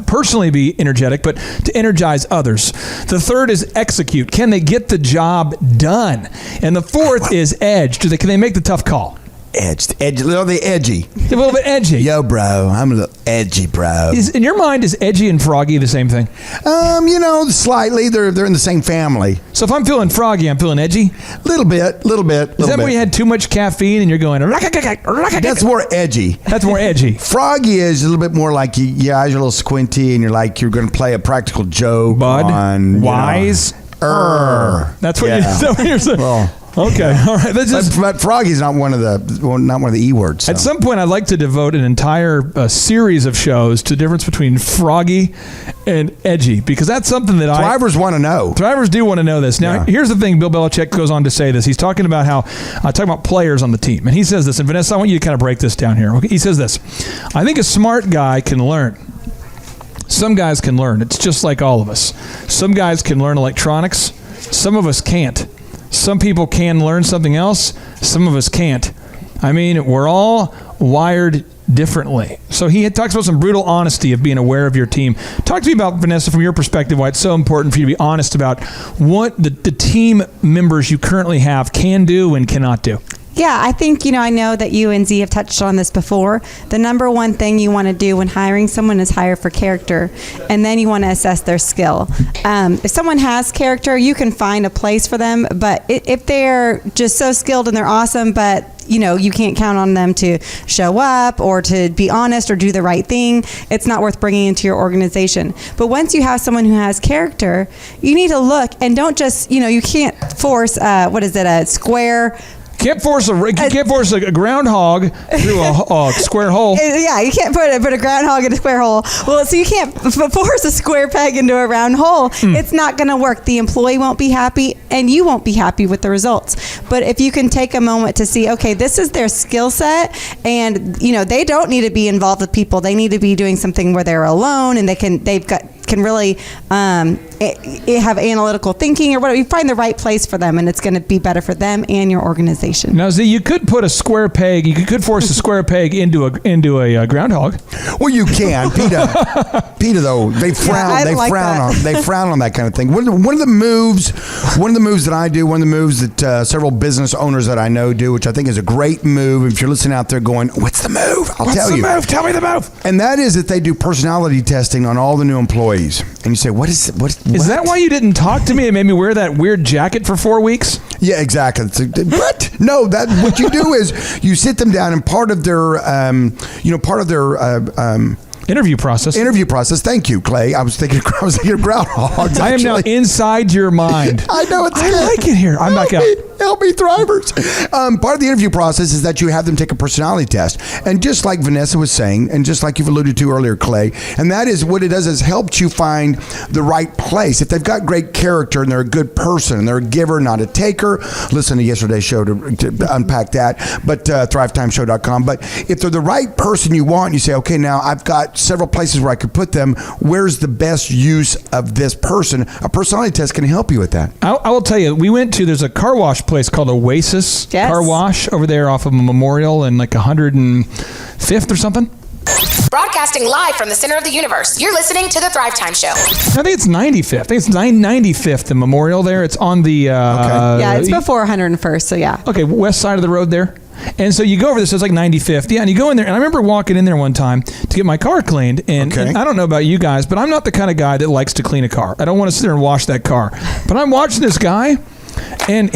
personally be energetic, but to energize others. The 3rd is execute. Can they get the job done? And the 4th is edge. Can they make the tough call? Edge, a little bit edgy. A little bit edgy. Yo, bro, I'm a little edgy, bro. In your mind, is edgy and froggy the same thing? Slightly. They're in the same family. So if I'm feeling froggy, I'm feeling edgy? Little bit. Is that where you had too much caffeine and you're going... That's more edgy. That's more edgy. Froggy is a little bit more like your eyes are a little squinty and you're going to play a practical joke. Bud, on... wise, That's what you're saying. Well, okay, all right. But froggy's not one of the E words. So. At some point, I'd like to devote an entire series of shows to the difference between froggy and edgy, because that's something that Thrivers want to know. Thrivers do want to know this. Now, here's the thing. Bill Belichick goes on to say this. He's talking about talking about players on the team, and he says this. And Vanessa, I want you to kind of break this down here. Okay? He says this. I think a smart guy can learn. Some guys can learn. It's just like all of us. Some guys can learn electronics. Some of us can't. Some people can learn something else. Some of us can't. I mean, we're all wired differently. So he talks about some brutal honesty of being aware of your team. Talk to me about, Vanessa, from your perspective, why it's so important for you to be honest about what the team members you currently have can do and cannot do. Yeah, I think, I know that you and Z have touched on this before. The number one thing you want to do when hiring someone is hire for character, and then you want to assess their skill. If someone has character, you can find a place for them, but if they're just so skilled and they're awesome, but you can't count on them to show up or to be honest or do the right thing, it's not worth bringing into your organization. But once you have someone who has character, you need to look and don't just, you can't force, a square... You can't force a groundhog through a square hole. Yeah, you can't put a groundhog in a square hole. Well, so you can't force a square peg into a round hole. It's not going to work. The employee won't be happy, and you won't be happy with the results. But if you can take a moment to see, okay, this is their skill set, and they don't need to be involved with people. They need to be doing something where they're alone, and they've got can really have analytical thinking or whatever. You find the right place for them, and it's going to be better for them and your organization. Now, Z, you could put a square peg. You could force a square peg into a groundhog. Well, you can, PETA though they frown. They frown on that kind of thing. One of the moves that I do, one of the moves that several business owners that I know do, which I think is a great move. If you're listening out there going, "What's the move?" I'll tell you. Move? Tell me the move. And that is that they do personality testing on all the new employees. And you say, "What is it? What is that? Why you didn't talk to me and made me wear that weird jacket for 4 weeks?" Yeah, exactly. What? No, what you do is you sit them down, and part of their interview process. Thank you, Clay. I was thinking of groundhogs. I am now inside your mind. I know it's good. I like it here. I'm back out. Help me, Thrivers. Part of the interview process is that you have them take a personality test. And just like Vanessa was saying, and just like you've alluded to earlier, Clay, and that is what it does is helps you find the right place. If they've got great character and they're a good person and they're a giver, not a taker, listen to yesterday's show to unpack that, but thrivetimeshow.com. But if they're the right person you want, you say, okay, now I've got several places where I could put them. Where's the best use of this person? A personality test can help you with that. I will tell you, there's a car wash place called Oasis Car Wash over there off of Memorial and like 105th or something. Broadcasting live from the center of the universe. You're listening to the Thrive Time Show. I think it's 95th. I think it's 95th and Memorial there. It's on the... yeah, it's before 101st, so yeah. Okay, west side of the road there. And so you go over this, so it's like 95th. Yeah, and you go in there, and I remember walking in there one time to get my car cleaned, and I don't know about you guys, but I'm not the kind of guy that likes to clean a car. I don't want to sit there and wash that car. But I'm watching this guy, and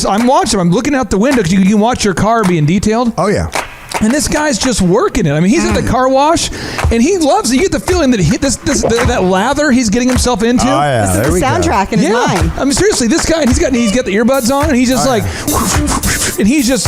I'm watching him. I'm looking out the window because you can watch your car being detailed. Oh, yeah. And this guy's just working it. I mean, he's at the car wash, and he loves it. You get the feeling that that lather he's getting himself into. Oh, yeah. This is the soundtrack in his mind. I mean, seriously, this guy, he's got the earbuds on, and he's just and he's just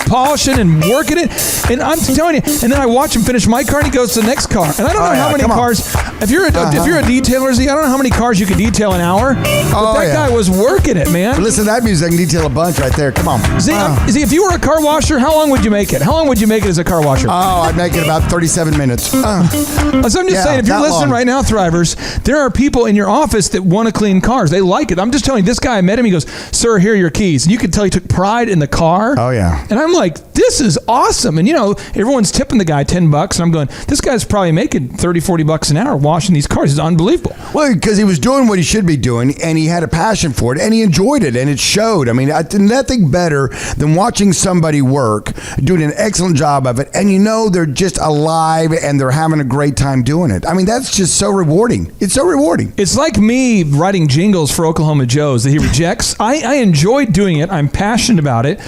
polishing and working it. And I'm telling you, and then I watch him finish my car, and he goes to the next car. And I don't know how many cars. If you're a detailer, Z, I don't know how many cars you could detail an hour. But that guy was working it, man. But listen to that music. I can detail a bunch right there. Come on. Z, if you were a car washer, how long would you make it? How long would you make it as a car washer? Oh, I'd make it about 37 minutes. So I'm just saying, if you're listening right now, Thrivers, there are people in your office that want to clean cars. They like it. I'm just telling you, this guy, I met him, he goes, "Sir, here are your keys." And you could tell he took pride in the car. Oh, yeah. And I'm like, this is awesome. And, everyone's tipping the guy $10. And I'm going, this guy's probably making $30-40 an hour washing these cars. It's unbelievable. Well, because he was doing what he should be doing, and he had a passion for it, and he enjoyed it, and it showed. I mean, nothing better than watching somebody work, doing an excellent job of it, and they're just alive, and they're having a great time doing it. I mean, that's just so rewarding. It's so rewarding. It's like me writing jingles for Oklahoma Joe's that he rejects. I enjoy doing it. I'm passionate about it.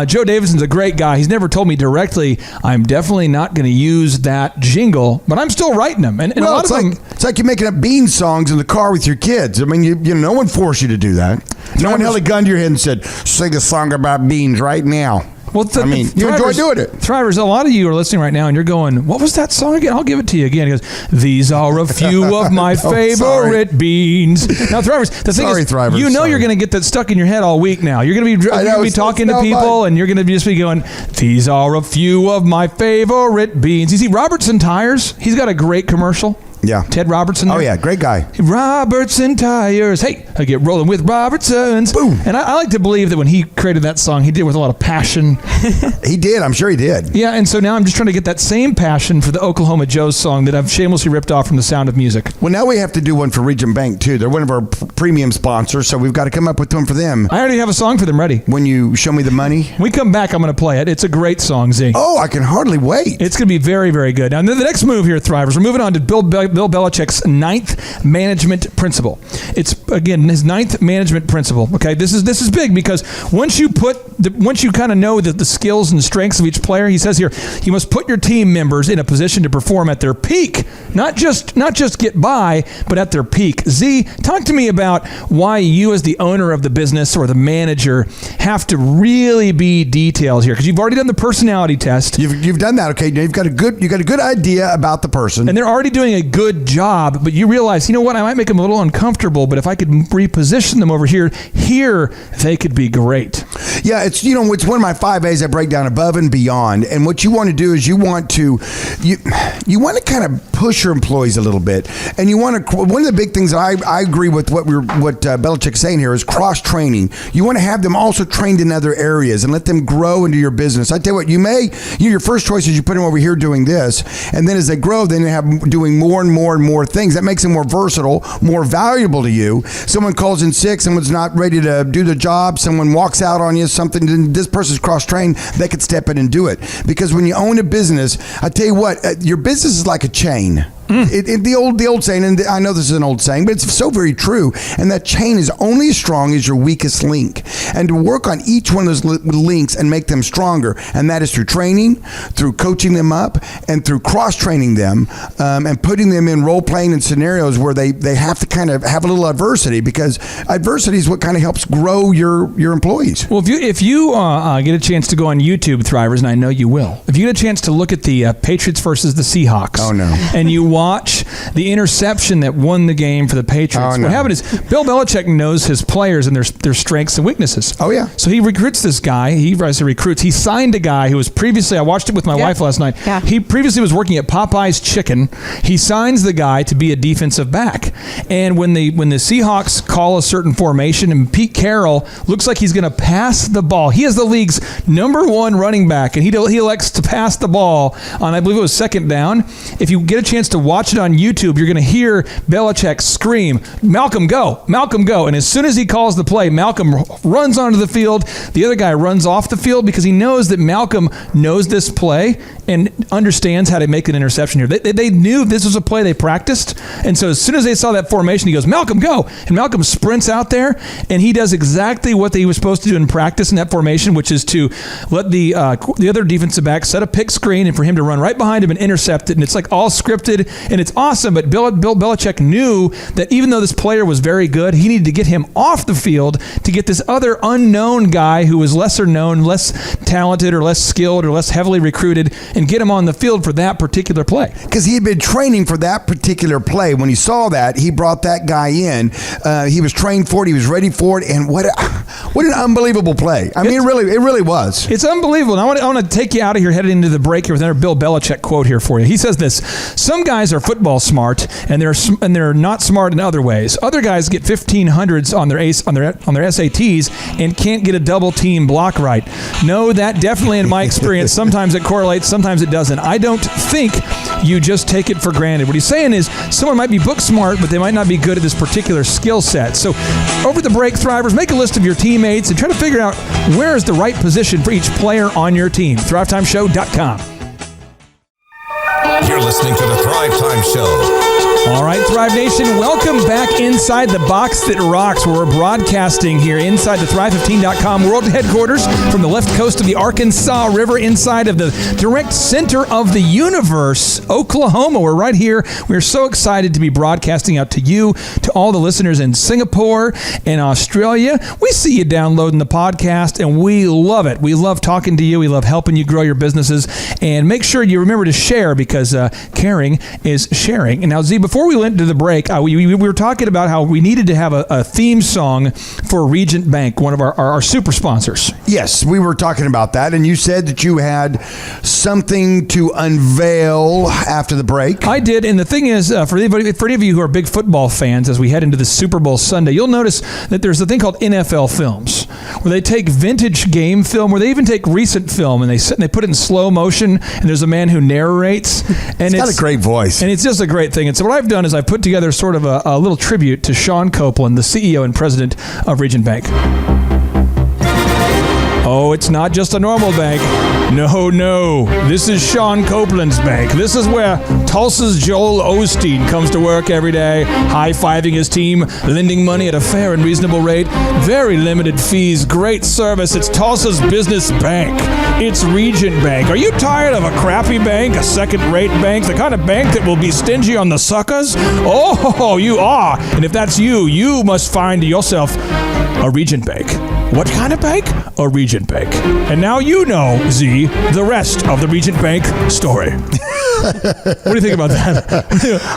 Joe Davidson's a great guy. He's never told me directly, I'm definitely not going to use that jingle, but I'm still writing them. And a lot of them... It's like you're making up bean songs in the car with your kids. I mean, no one forced you to do that. No one held a gun to your head and said, "Sing a song about beans right now." Well, you enjoy doing it. Thrivers, a lot of you are listening right now, and you're going, "What was that song again?" I'll give it to you again. He goes, "These are a few of my favorite beans." Now, Thrivers, the thing is, Thrivers, you're going to get that stuck in your head all week now. You're going to be talking to people, and you're going to just be going, "These are a few of my favorite beans." You see, Robertson Tires, he's got a great commercial. Yeah. Ted Robertson. Oh, yeah. Great guy. Robertson Tires. Hey, I get rolling with Robertsons. Boom. And I like to believe that when he created that song, he did it with a lot of passion. He did. I'm sure he did. Yeah, and so now I'm just trying to get that same passion for the Oklahoma Joe's song that I've shamelessly ripped off from The Sound of Music. Well, now we have to do one for Region Bank, too. They're one of our premium sponsors, so we've got to come up with one for them. I already have a song for them ready. When you show me the money? When we come back, I'm going to play it. It's a great song, Z. Oh, I can hardly wait. It's going to be very, very good. Now, the next move here, Thrivers, we're moving on to Bill Belichick's 9th management principle. It's, again, his 9th management principle. Okay, this is big because once you kind of know the skills and strengths of each player, he says here, you must put your team members in a position to perform at their peak, not just get by, but at their peak. Z, talk to me about why you as the owner of the business or the manager have to really be detailed here, because you've already done the personality test. You've done that. Okay, you've got a good idea about the person, and they're already doing a good job, but you realize, you know what, I might make them a little uncomfortable, but if I could reposition them over here, they could be great. Yeah, it's it's one of my 5 A's I break down: above and beyond. And what you want to do is you want to kind of push your employees a little bit, and you want to. One of the big things I agree with what Belichick's saying here is cross training. You want to have them also trained in other areas and let them grow into your business. I tell you what, your first choice is you put them over here doing this, and then as they grow, then they have them doing more and more and more things. That makes them more versatile, more valuable to you. Someone calls in sick, someone's not ready to do the job, someone walks out on you, something, this person's cross-trained, they could step in and do it. Because when you own a business, I tell you what, your business is like a chain. The old saying, and I know this is an old saying, but it's so very true. And that chain is only as strong as your weakest link. And to work on each one of those links and make them stronger, and that is through training, through coaching them up, and through cross-training them, and putting them in role-playing and scenarios where they have to kind of have a little adversity, because adversity is what kind of helps grow your employees. Well, if you get a chance to go on YouTube, Thrivers, and I know you will, if you get a chance to look at the Patriots versus the Seahawks, and you watch the interception that won the game for the Patriots. What happened is Bill Belichick knows his players and their strengths and weaknesses. Oh, yeah. So he recruits this guy. He signed a guy who was previously, I watched it with my wife last night. Yeah. He previously was working at Popeye's Chicken. He signs the guy to be a defensive back. And when the Seahawks call a certain formation and Pete Carroll looks like he's going to pass the ball, he is the league's #1 running back, and he elects to pass the ball on, I believe it was second down. If you get a chance to watch it on YouTube, you're going to hear Belichick scream, "Malcolm, go! Malcolm, go!" And as soon as he calls the play, Malcolm runs onto the field. The other guy runs off the field because he knows that Malcolm knows this play and understands how to make an interception here. They knew this was a play they practiced, and so as soon as they saw that formation, he goes, "Malcolm, go!" And Malcolm sprints out there, and he does exactly what he was supposed to do in practice in that formation, which is to let the other defensive back set a pick screen and for him to run right behind him and intercept it. And it's like all scripted, and it's awesome. But Bill Belichick knew that even though this player was very good, he needed to get him off the field to get this other unknown guy who was lesser known, less talented or less skilled or less heavily recruited, and get him on the field for that particular play. Because he had been training for that particular play. When he saw that, he brought that guy in. He was trained for it. He was ready for it. And what an unbelievable play. I mean, it really was. It's unbelievable. And I want to take you out of here headed into the break here with another Bill Belichick quote here for you. He says this: "Some guys are football smart, and they're not smart in other ways. Other guys get 1500s on their SATs and can't get a double team block right. No, that definitely, in my experience, sometimes it correlates, sometimes it doesn't. I don't think you just take it for granted." What he's saying is someone might be book smart, but they might not be good at this particular skill set. So over the break, Thrivers, make a list of your teammates and try to figure out where is the right position for each player on your team. ThriveTimeShow.com. You're listening to the Thrive Time Show. All right, Thrive Nation, welcome back inside the box that rocks, where we're broadcasting here inside the Thrive15.com world headquarters from the left coast of the Arkansas River, inside of the direct center of the universe, Oklahoma. We're right here. We're so excited to be broadcasting out to you, to all the listeners in Singapore and Australia. We see you downloading the podcast, and we love it. We love talking to you. We love helping you grow your businesses. And make sure you remember to share, because caring is sharing. And now, Z, before we went to the break, we were talking about how we needed to have a theme song for Regent Bank, one of our super sponsors. Yes, we were talking about that, and you said that you had something to unveil after the break. I did, and the thing is, for any of you who are big football fans, as we head into the Super Bowl Sunday, you'll notice that there's a thing called NFL Films, where they take vintage game film, where they even take recent film, and they put it in slow motion, and there's a man who narrates. And it's got a great voice. And it's just a great thing. And so what I've done is I've put together sort of a little tribute to Sean Copeland, the CEO and president of Regent Bank. Oh, it's not just a normal bank. No. This is Sean Copeland's bank. This is where Tulsa's Joel Osteen comes to work every day, high-fiving his team, lending money at a fair and reasonable rate, very limited fees, great service. It's Tulsa's business bank. It's Regent Bank. Are you tired of a crappy bank, a second-rate bank, the kind of bank that will be stingy on the suckers? Oh, you are. And if that's you, you must find yourself a Regent Bank. What kind of bank? A Region Bank. And now you know, Z, the rest of the Region Bank story. What do you think about that?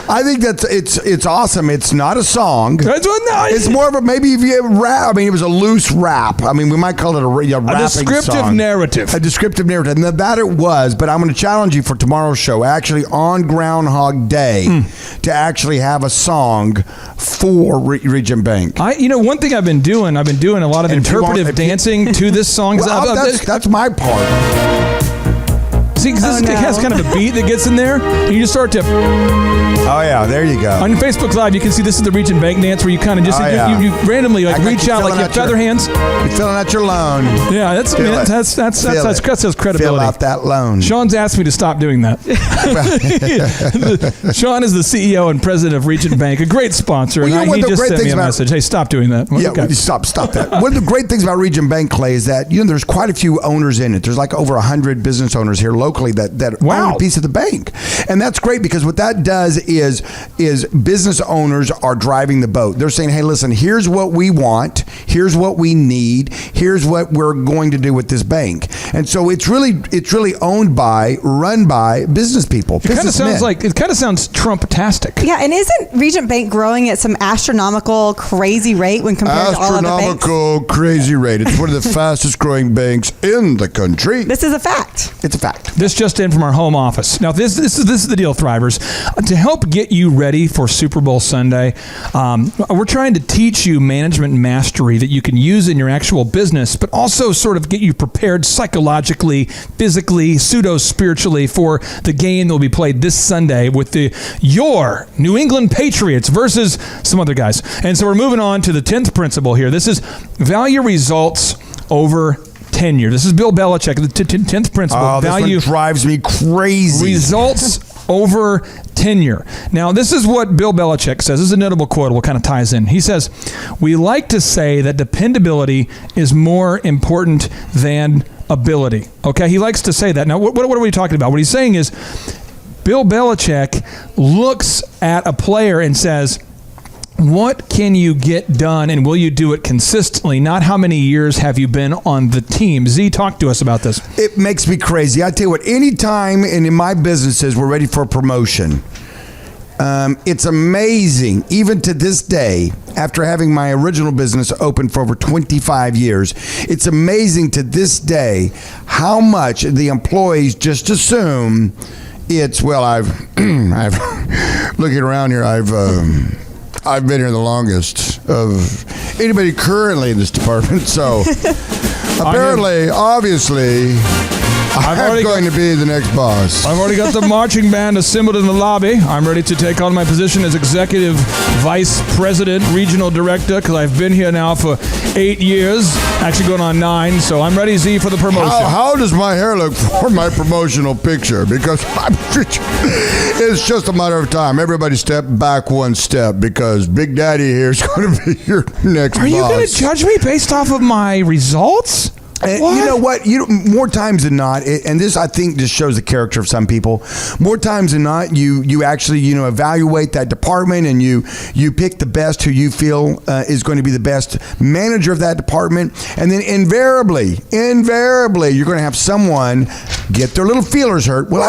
I think it's awesome. It's not a song. It's more of a maybe if you rap. I mean, it was a loose rap. I mean, we might call it a rapping descriptive song. narrative. A descriptive narrative. And that it was. But I'm going to challenge you for tomorrow's show, actually on Groundhog Day, to actually have a song for Region Bank. One thing I've been doing a lot of interpretive dancing to this song. That's my part. See, because it has kind of a beat that gets in there, and you just start to... Oh, yeah, there you go. On Facebook Live, you can see this is the Region Bank dance where you kind of just you randomly reach out like you have feather hands. You're filling out your loan. Yeah, that says credibility. Fill out that loan. Sean's asked me to stop doing that. Sean is the CEO and president of Region Bank, a great sponsor, and he just sent me a message. Hey, stop doing that. Stop that. One of the great things about Region Bank, Clay, is that there's quite a few owners in it. There's like over 100 business owners here locally that own a piece of the bank, and that's great because what that does is business owners are driving the boat. They're saying, hey, listen, here's what we want, here's what we need, here's what we're going to do with this bank. And so it's really run by business people. It kind of sounds Trump-tastic. Yeah, and isn't Region Bank growing at some astronomical crazy rate when compared to all other banks? Astronomical crazy rate. It's one of the fastest growing banks in the country. This is a fact. It's a fact. This just in from our home office. Now, this is the deal, Thrivers. To help get you ready for Super Bowl Sunday, we're trying to teach you management mastery that you can use in your actual business, but also sort of get you prepared psychologically, physically, pseudo-spiritually for the game that will be played this Sunday with your New England Patriots versus some other guys. And so we're moving on to the 10th principle here. This is value results over tenure. This is Bill Belichick, the 10th principle. Oh, this one drives me crazy. Results over tenure. Now, this is what Bill Belichick says. This is a notable quote. What kind of ties in. He says, we like to say that dependability is more important than ability. Okay? He likes to say that. Now, what are we talking about? What he's saying is Bill Belichick looks at a player and says, what can you get done, and will you do it consistently? Not how many years have you been on the team. Z, talk to us about this. It makes me crazy. I tell you what, anytime in my businesses we're ready for a promotion, it's amazing, even to this day, after having my original business open for over 25 years, it's amazing to this day how much the employees just assume it's, well, I've looking around here, I've been here the longest of anybody currently in this department, so apparently, obviously, I'm going to be the next boss. I've already got the marching band assembled in the lobby. I'm ready to take on my position as Executive Vice President, Regional Director, because I've been here now for 8 years, actually going on 9, so I'm ready, Z, for the promotion. How does my hair look for my promotional picture? Because it's just a matter of time. Everybody step back one step because Big Daddy here is going to be your next boss. Are you going to judge me based off of my results? You know what? More times than not, and this I think just shows the character of some people. More times than not, you actually evaluate that department and you pick the best who you feel is going to be the best manager of that department, and then invariably, you're going to have someone get their little feelers hurt. Well,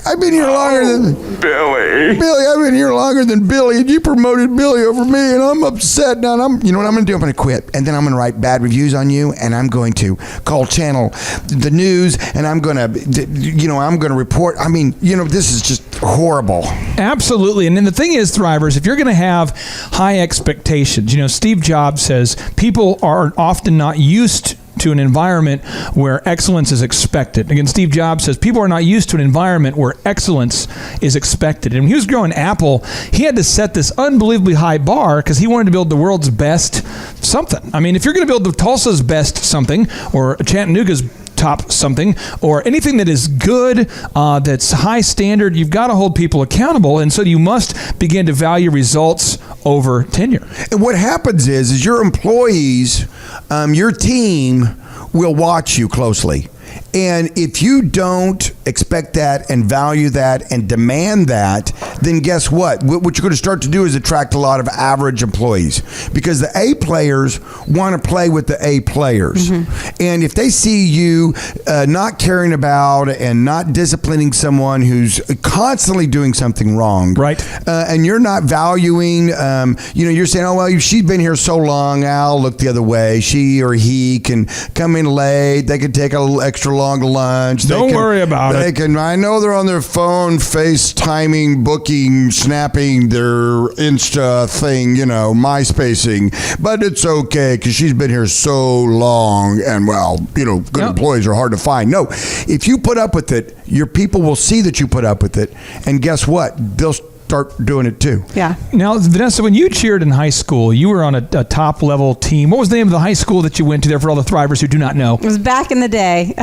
I've been here longer than Billy. I've been here longer than Billy, and you promoted Billy over me, and I'm upset now. You know what I'm going to do? I'm going to quit, and then I'm going to write bad reviews on you, and I'm going to call channel the news, and I'm going to report. I mean, this is just horrible. Absolutely, and then the thing is, Thrivers, if you're going to have high expectations, Steve Jobs says people are often not used to an environment where excellence is expected. Again, Steve Jobs says people are not used to an environment where excellence is expected. And when he was growing Apple, he had to set this unbelievably high bar because he wanted to build the world's best something. I mean, if you're going to build the Tulsa's best something or Chattanooga's top something or anything that is good, that's high standard, you've got to hold people accountable. And so you must begin to value results over tenure. And what happens is your employees, your team will watch you closely. And if you don't expect that and value that and demand that, then guess what? What you're going to start to do is attract a lot of average employees, because the A players want to play with the A players. And if they see you not caring about and not disciplining someone who's constantly doing something wrong, right? And you're not valuing, you're saying, oh, well, she's been here so long, I'll look the other way. She or he can come in late. They can take a little extra long lunch. Don't worry about it. I know they're on their phone, FaceTiming, booking, snapping their Insta thing, MySpacing, but it's okay because she's been here so long, and good employees are hard to find. No, if you put up with it, your people will see that you put up with it, and guess what? They'll start doing it too. Yeah. Now, Vanessa, when you cheered in high school, you were on a top level team. What was the name of the high school that you went to there, for all the Thrivers who do not know? It was back in the day,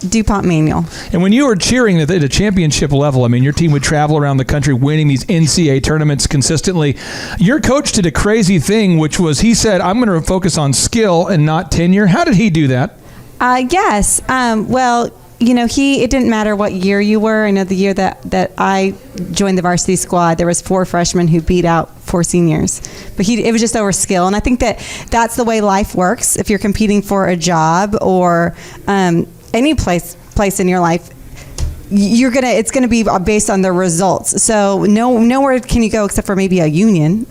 DuPont Manual. And when you were cheering at a championship level, I mean, your team would travel around the country winning these NCAA tournaments consistently. Your coach did a crazy thing, which was he said, I'm going to focus on skill and not tenure. How did he do that? Yes. It didn't matter what year you were. I know the year that I joined the varsity squad, there was 4 freshmen who beat out 4 seniors. But it was just over skill. And I think that's the way life works. If you're competing for a job or any place in your life, it's gonna be based on the results. So nowhere can you go except for maybe a union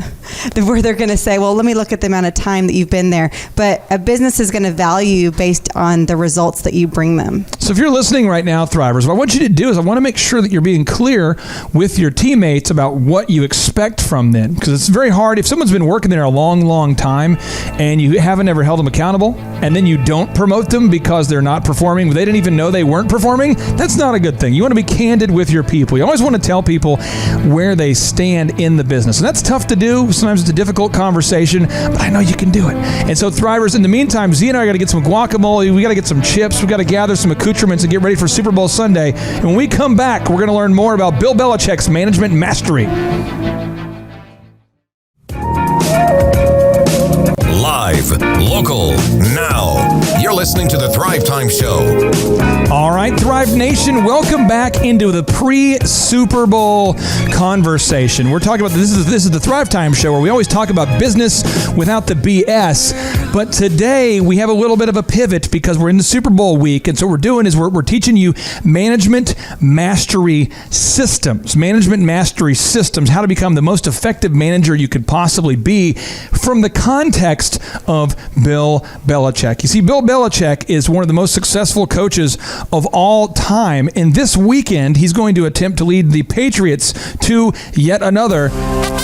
where they're gonna say, well, let me look at the amount of time that you've been there. But a business is gonna value you based on the results that you bring them. So if you're listening right now, Thrivers, what I want you to do is I want to make sure that you're being clear with your teammates about what you expect from them, because it's very hard if someone's been working there a long, long time and you haven't ever held them accountable, and then you don't promote them because they're not performing. They didn't even know they weren't performing. That's not a good thing. You want to be candid with your people. You always want to tell people where they stand in the business. And that's tough to do. Sometimes it's a difficult conversation, but I know you can do it. And so, Thrivers, in the meantime, Z and I got to get some guacamole. We got to get some chips. We got to gather some accoutrements and get ready for Super Bowl Sunday. And when we come back, we're going to learn more about Bill Belichick's management mastery. Live, local, now. You're listening to the Thrive Time Show. All right, Thrive Nation, welcome back into the pre-Super Bowl conversation. We're talking about this is the Thrive Time Show, where we always talk about business without the BS. But today we have a little bit of a pivot because we're in the Super Bowl week, and so what we're doing is we're teaching you management mastery systems. Management mastery systems, how to become the most effective manager you could possibly be from the context of Bill Belichick. You see, Bill Belichick is one of the most successful coaches of all time, and this weekend he's going to attempt to lead the Patriots to yet another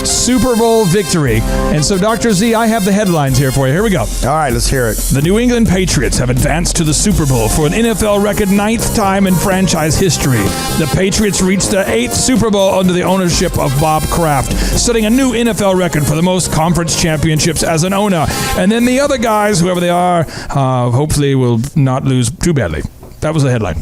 Super Bowl victory. And so, Dr. Z, I have the headlines here for you. Here we go. All right, let's hear it. The New England Patriots have advanced to the Super Bowl for an NFL record 9th time in franchise history. The Patriots reached their 8th Super Bowl under the ownership of Bob Kraft, setting a new NFL record for the most conference championships as an owner. And then the other guys, whoever they are, hopefully will not lose too badly. That was the headline.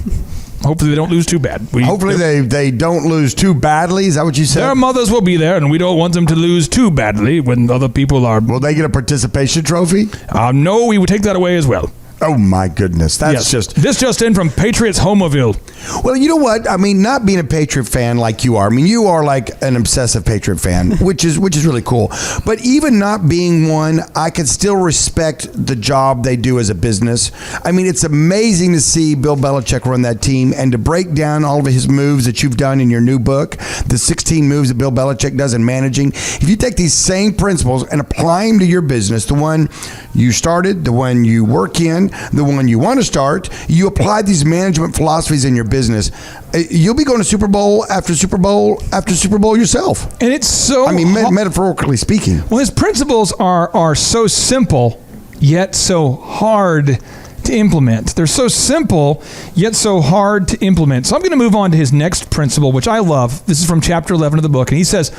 Hopefully they don't lose too bad. Hopefully they don't lose too badly. Is that what you said? Their mothers will be there, and we don't want them to lose too badly when other people are. Will they get a participation trophy? No, we would take that away as well. Oh, my goodness. That's This just in from Patriots Homerville. Well, you know what? I mean, not being a Patriot fan like you are. I mean, you are like an obsessive Patriot fan, which is really cool. But even not being one, I could still respect the job they do as a business. I mean, it's amazing to see Bill Belichick run that team and to break down all of his moves that you've done in your new book, the 16 moves that Bill Belichick does in managing. If you take these same principles and apply them to your business, the one you started, the one you work in, the one you want to start, you apply these management philosophies in your business, you'll be going to Super Bowl after Super Bowl after Super Bowl yourself. And it's so... I mean, metaphorically speaking. Well, his principles are so simple, yet so hard to implement. They're so simple, yet so hard to implement. So I'm going to move on to his next principle, which I love. This is from chapter 11 of the book. And he says,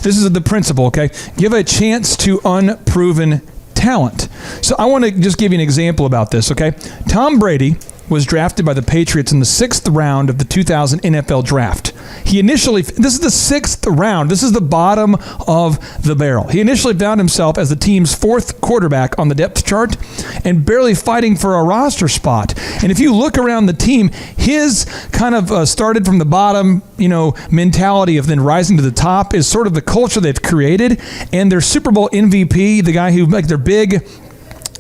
this is the principle, okay? Give a chance to unproven talent. So I want to just give you an example about this, okay? Tom Brady was drafted by the Patriots in the 6th round of the 2000 NFL Draft. This is the 6th round. This is the bottom of the barrel. He initially found himself as the team's 4th quarterback on the depth chart and barely fighting for a roster spot. And if you look around the team, his kind of started from the bottom, mentality of then rising to the top is sort of the culture they've created. And their Super Bowl MVP, the guy who, their big,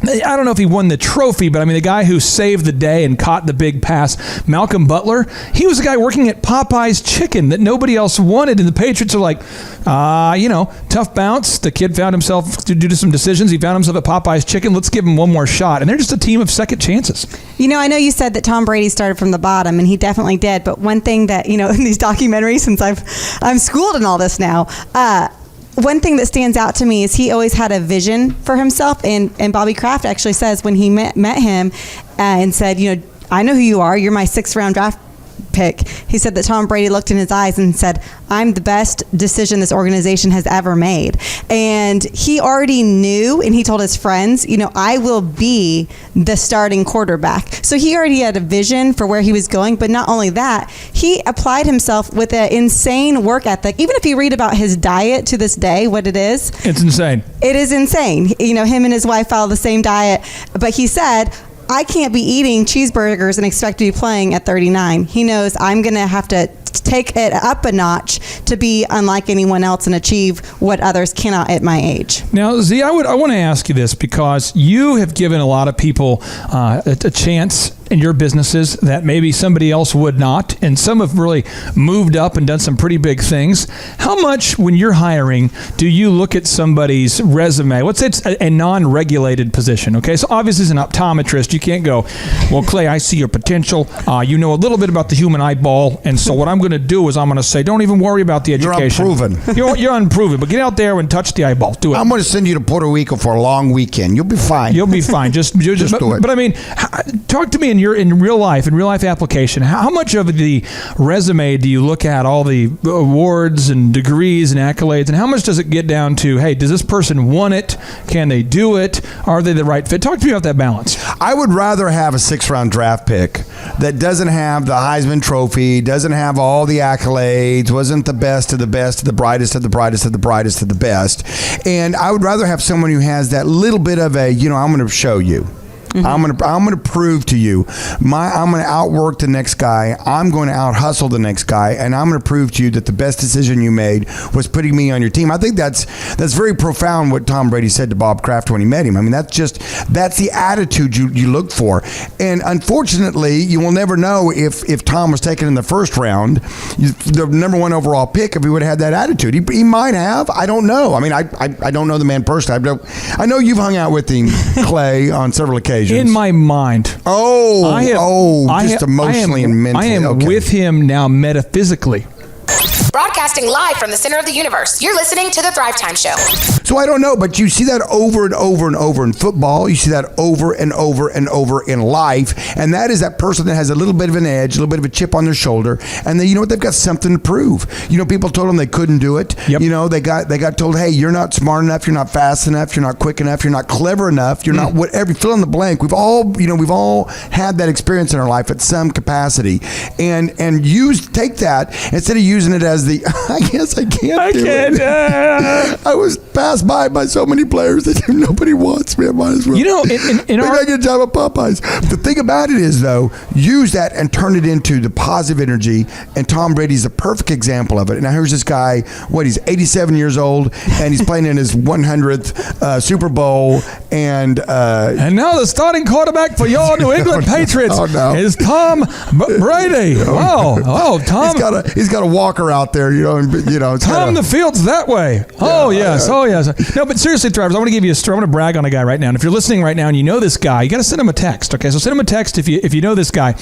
I don't know if he won the trophy, but the guy who saved the day and caught the big pass, Malcolm Butler, he was a guy working at Popeye's Chicken that nobody else wanted. And the Patriots are like, tough bounce. The kid found himself, due to some decisions, he found himself at Popeye's Chicken. Let's give him one more shot. And they're just a team of second chances. I know you said that Tom Brady started from the bottom, and he definitely did. But one thing that, in these documentaries, since I'm schooled in all this now, one thing that stands out to me is he always had a vision for himself, and Bobby Kraft actually says when he met him and said, I know who you are. You're my 6th round draft pick. He said that Tom Brady looked in his eyes and said, I'm the best decision this organization has ever made. And he already knew, and he told his friends, I will be the starting quarterback. So he already had a vision for where he was going. But not only that, he applied himself with an insane work ethic. Even if you read about his diet to this day, what it is. It's insane. It is insane. Him and his wife follow the same diet. But he said, I can't be eating cheeseburgers and expect to be playing at 39. He knows I'm going to have to take it up a notch to be unlike anyone else and achieve what others cannot at my age. Now, Z, I want to ask you this because you have given a lot of people a chance in your businesses that maybe somebody else would not, and some have really moved up and done some pretty big things. How much, when you're hiring, do you look at somebody's resume? Let's say it's a non-regulated position, okay? So obviously as an optometrist, you can't go, well, Clay, I see your potential. You know a little bit about the human eyeball, and so what I'm going to do is I'm going to say, don't even worry about the education. You're unproven. You're unproven, but get out there and touch the eyeball. Do it. I'm going to send you to Puerto Rico for a long weekend. You'll be fine. You'll be fine. Just do it. But talk to me in real life application. How much of the resume do you look at, all the awards and degrees and accolades, and how much does it get down to, hey, does this person want it? Can they do it? Are they the right fit? Talk to me about that balance. I would rather have a 6th round draft pick that doesn't have the Heisman Trophy, doesn't have all the accolades, wasn't the best of the best, the brightest of the brightest of the brightest of the best. And I would rather have someone who has that little bit of a, I'm going to show you. Mm-hmm. I'm going to prove to you. I'm going to outwork the next guy. I'm going to out hustle the next guy, and I'm going to prove to you that the best decision you made was putting me on your team. I think that's very profound what Tom Brady said to Bob Kraft when he met him. That's the attitude you look for. And unfortunately, you will never know if Tom was taken in the 1st round, the number 1 overall pick, if he would have had that attitude. He might have. I don't know. I don't know the man personally. I know you've hung out with him, Clay, on several occasions. In my mind. Just emotionally and mentally. I am with him now metaphysically. Broadcasting live from the center of the universe. You're listening to The Thrive Time Show. So I don't know, but you see that over and over and over in football. You see that over and over and over in life. And that is that person that has a little bit of an edge, a little bit of a chip on their shoulder. And then, they've got something to prove. People told them they couldn't do it. Yep. They got told, hey, you're not smart enough. You're not fast enough. You're not quick enough. You're not clever enough. You're not whatever. Fill in the blank. We've all had that experience in our life at some capacity. And take that instead of using it as the, I guess I can't do it. I was passed by so many players that nobody wants me. I might as well. I get a job at Popeyes. The thing about it is, though, use that and turn it into the positive energy. And Tom Brady's the perfect example of it. Now here's this guy. He's 87 years old, and he's playing in his 100th Super Bowl. And now the starting quarterback for your New England Patriots is Tom Brady. Wow, Tom. He's got a walker out there, Tom, the field's that way. Yes. No, but seriously, Thrivers, I want to give you I want to brag on a guy right now. And if you're listening right now and you know this guy, you got to send him a text. Okay, so send him a text if you know this guy.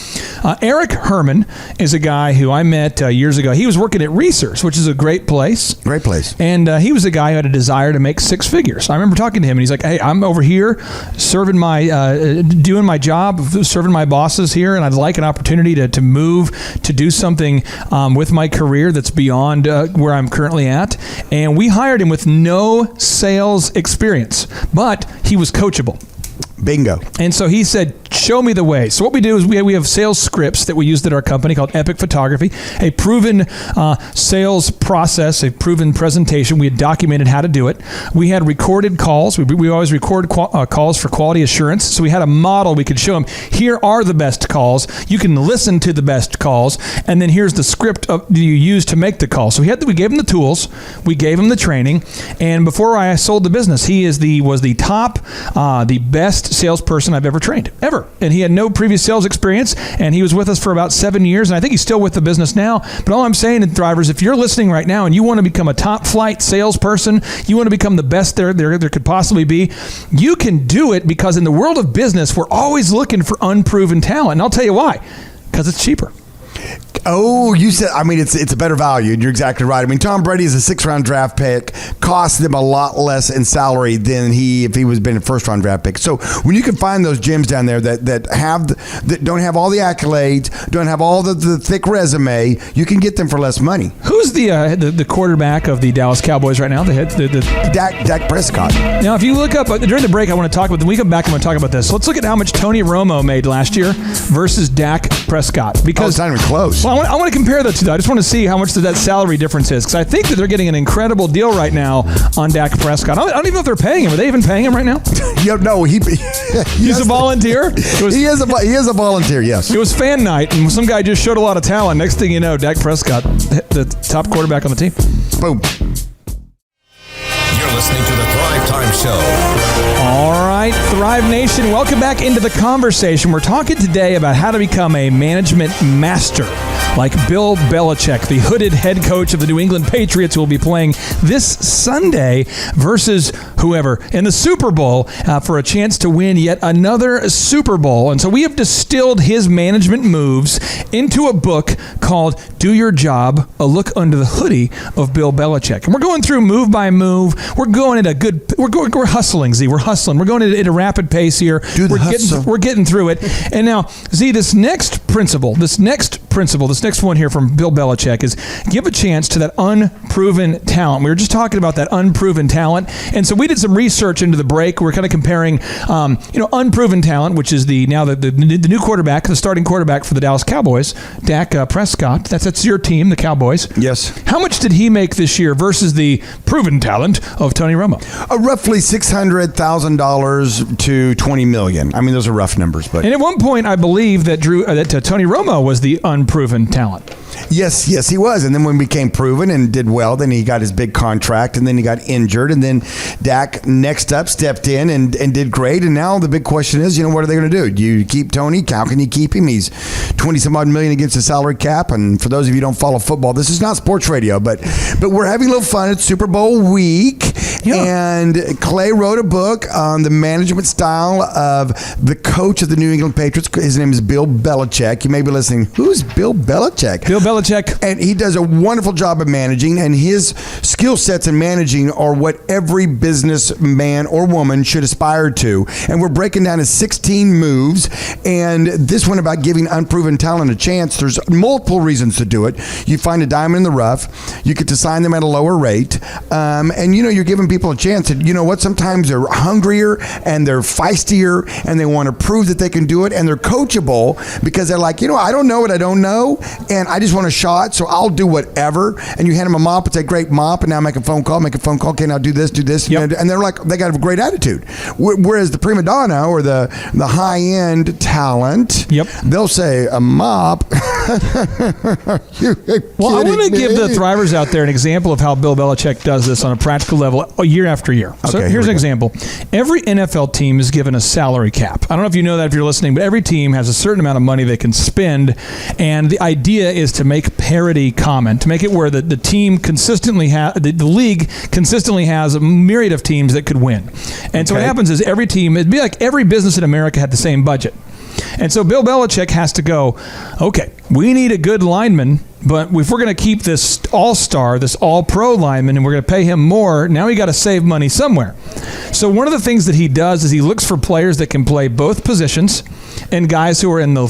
Eric Herman is a guy who I met years ago. He was working at Research, which is a great place. Great place. And he was a guy who had a desire to make 6 figures. I remember talking to him, and he's like, "Hey, I'm over here serving doing my job, serving my bosses here, and I'd like an opportunity to move to do something with my career that's beyond where I'm currently at." And we hired him with no sales experience, but he was coachable. Bingo. And so he said, show me the way. So what we do is we have sales scripts that we used at our company called Epic Photography, a proven sales process, a proven presentation. We had documented how to do it. We had recorded calls. We always record calls for quality assurance. So we had a model we could show them. Here are the best calls. You can listen to the best calls. And then here's the script that you use to make the call. So we gave him the tools. We gave him the training. And before I sold the business, he was the top, the best salesperson I've ever trained, ever. And he had no previous sales experience, and he was with us for about 7 years, and I think he's still with the business now. But all I'm saying to drivers, if you're listening right now and you want to become a top flight salesperson, you want to become the best there could possibly be, you can do it, because in the world of business, we're always looking for unproven talent. And I'll tell you why. Because it's cheaper. Oh, you said, I mean, it's a better value. You're exactly right. I mean, Tom Brady is a 6th-round draft pick, cost them a lot less in salary than if he was been a 1st-round draft pick. So when you can find those gems down there that don't have all the accolades, don't have all the thick resume, you can get them for less money. Who's the quarterback of the Dallas Cowboys right now? Dak Prescott. Now, if you look up during the break, I want to talk about. When we come back, I want to talk about this. So let's look at how much Tony Romo made last year versus Dak Prescott. Because it's not even close. Well, I want to compare the two. I just want to see how much that salary difference is, because I think that they're getting an incredible deal right now on Dak Prescott. I don't even know if they're paying him. Are they even paying him right now? No, he's a volunteer. He is a volunteer. Yes. It was fan night, and some guy just showed a lot of talent. Next thing you know, Dak Prescott, the top quarterback on the team. Boom. You're listening to the Thrive Time Show. All right, Thrive Nation, welcome back into the conversation. We're talking today about how to become a management master, like Bill Belichick, the hooded head coach of the New England Patriots, who will be playing this Sunday versus whoever in the Super Bowl for a chance to win yet another Super Bowl. And so we have distilled his management moves into a book called Do Your Job, A Look Under the Hoodie of Bill Belichick. And we're going through move by move. We're going at we're hustling, Z. We're hustling. We're going at a rapid pace here. We're getting through it. And now, Z, this next one here from Bill Belichick is give a chance to that unproven talent. We were just talking about that unproven talent. And so we did some research into the break. We're kind of comparing, unproven talent, which is the new quarterback, the starting quarterback for the Dallas Cowboys, Dak Prescott. That's your team, the Cowboys. Yes. How much did he make this year versus the proven talent of Tony Romo? Roughly $600,000 to $20 million. I mean, those are rough numbers, but. And at one point, I believe that Tony Romo was the unproven talent. Yes, he was. And then when he became proven and did well, then he got his big contract, and then he got injured, and then Dak next up stepped in and did great. And now the big question is, what are they going to do? Do you keep Tony? How can you keep him? He's 20-some-odd million against the salary cap. And for those of you who don't follow football, this is not sports radio, but we're having a little fun. It's Super Bowl week, and Clay wrote a book on the management style of the coach of the New England Patriots. His name is Bill Belichick. You may be listening, who's Bill Belichick? Bill Belichick. And he does a wonderful job of managing, and his skill sets in managing are what every business man or woman should aspire to. And we're breaking down his 16 moves, and this one about giving unproven talent a chance. There's multiple reasons to do it. You find a diamond in the rough. You get to sign them at a lower rate. And you're giving people a chance. And you know what? Sometimes they're hungrier and they're feistier and they want to prove that they can do it, and they're coachable because they're like, I don't know what I don't know, and I just want a shot, so I'll do whatever. And you hand them a mop, it's a great mop, and now make a phone call. Okay, now do this. Yep. And they're like, they got a great attitude. Whereas the prima donna or the high-end talent, they'll say, a mop. Well, I want to give the Thrivers out there an example of how Bill Belichick does this on a practical level year after year. So here's an example. Every NFL team is given a salary cap. I don't know if you know that if you're listening, but every team has a certain amount of money they can spend, and the idea is to make parity common, to make it where the team consistently the league consistently has a myriad of teams that could win. And so what happens is every team, it'd be like every business in America had the same budget. And so Bill Belichick has to go, okay, we need a good lineman, but if we're going to keep this all-star, this all-pro lineman, and we're going to pay him more, now we got to save money somewhere. So one of the things that he does is he looks for players that can play both positions and guys who are in the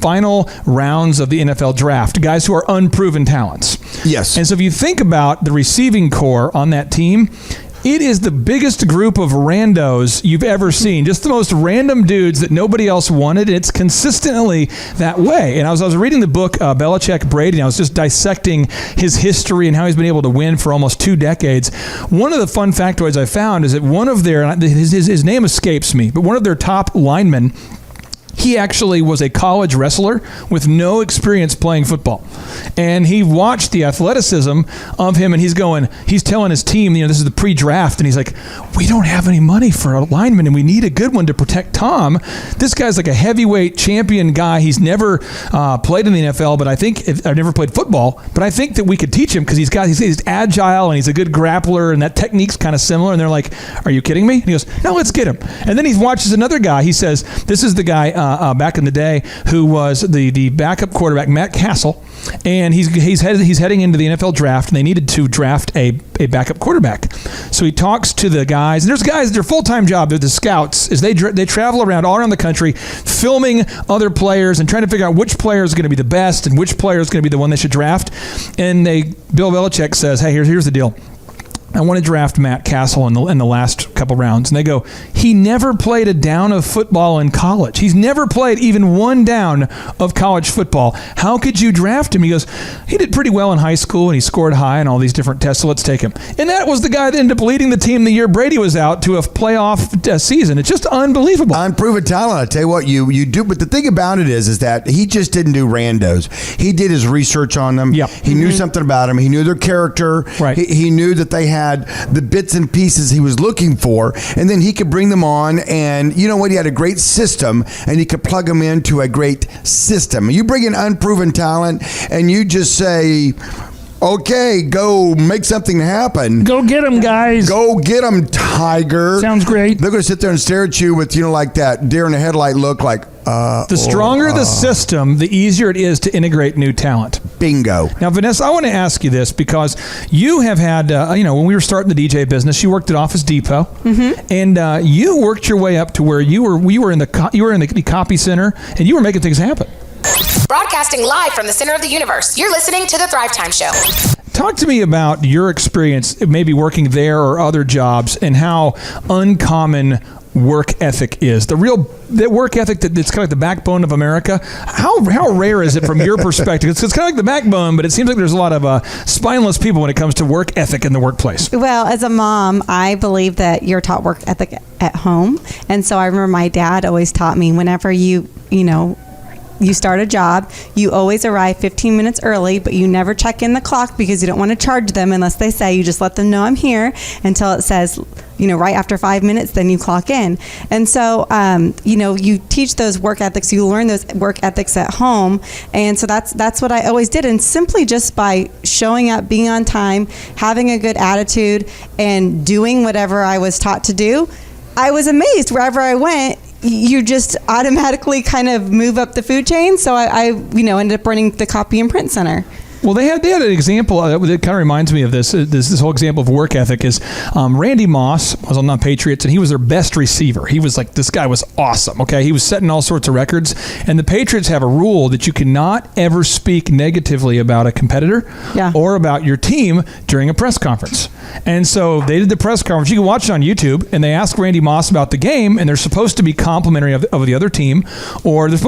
final rounds of the NFL draft, guys who are unproven talents. Yes. And so if you think about the receiving core on that team, It is the biggest group of randos you've ever seen. Just the most random dudes that nobody else wanted. It's consistently that way. And I was reading the book Belichick Brady, and I was just dissecting his history and how he's been able to win for almost 2 decades. One of the fun factoids I found is that one of their, his name escapes me, but one of their top linemen, he actually was a college wrestler with no experience playing football. And he watched the athleticism of him, and he's telling his team, this is the pre-draft, and he's like, we don't have any money for a lineman, and we need a good one to protect Tom. This guy's like a heavyweight champion guy. He's never played in the NFL, but I've never played football, but I think that we could teach him because he's agile, and he's a good grappler, and that technique's kind of similar. And they're like, are you kidding me? And he goes, no, let's get him. And then he watches another guy. He says, this is the guy back in the day who was the backup quarterback, Matt Castle, and he's heading into the NFL draft, and they needed to draft a backup quarterback. So he talks to the guys, and there's guys, their full-time job, they're the scouts, is they travel around all around the country filming other players and trying to figure out which player is going to be the best and which player is going to be the one they should draft. And Bill Belichick says, hey, here's the deal. I want to draft Matt Castle in the last couple rounds. And they go, he never played a down of football in college. He's never played even one down of college football. How could you draft him? He goes, he did pretty well in high school, and he scored high in all these different tests, so let's take him. And that was the guy that ended up leading the team the year Brady was out to a playoff season. It's just unbelievable. Unproven talent. I tell you what, you do. But the thing about it is that he just didn't do randos. He did his research on them. Yep. He knew something about them. He knew their character. Right. He knew that they had the bits and pieces he was looking for, and then he could bring them on, and you know what? He had a great system, and he could plug them into a great system. You bring in unproven talent, and you just say, okay, go make something happen. Go get them, guys. Go get them, Tiger. Sounds great. They're going to sit there and stare at you with, like that deer in the headlight look, like, the stronger the system, the easier it is to integrate new talent. Bingo. Now, Vanessa, I want to ask you this because you have had, when we were starting the DJ business, you worked at Office Depot, and you worked your way up to where you were in the copy center, and you were making things happen. Broadcasting live from the center of the universe. You're listening to The Thrive Time Show. Talk to me about your experience maybe working there or other jobs and how uncommon work ethic is. The work ethic that's kind of like the backbone of America. How rare is it from your perspective? It's kind of like the backbone, but it seems like there's a lot of spineless people when it comes to work ethic in the workplace. Well, as a mom, I believe that you're taught work ethic at home. And so I remember my dad always taught me whenever you start a job, you always arrive 15 minutes early, but you never check in the clock because you don't want to charge them unless they say. You just let them know I'm here until it says, right after 5 minutes, then you clock in. And so, you teach those work ethics, you learn those work ethics at home. And so that's what I always did. And simply just by showing up, being on time, having a good attitude, and doing whatever I was taught to do, I was amazed wherever I went. You just automatically kind of move up the food chain. So I ended up running the copy and print center. Well, they had an example that kind of reminds me of this whole example of work ethic is Randy Moss was on the Patriots, and he was their best receiver. He was like, this guy was awesome, okay? He was setting all sorts of records, and the Patriots have a rule that you cannot ever speak negatively about a competitor or about your team during a press conference. And so they did the press conference. You can watch it on YouTube, and they ask Randy Moss about the game, and they're supposed to be complimentary of the other team, or they're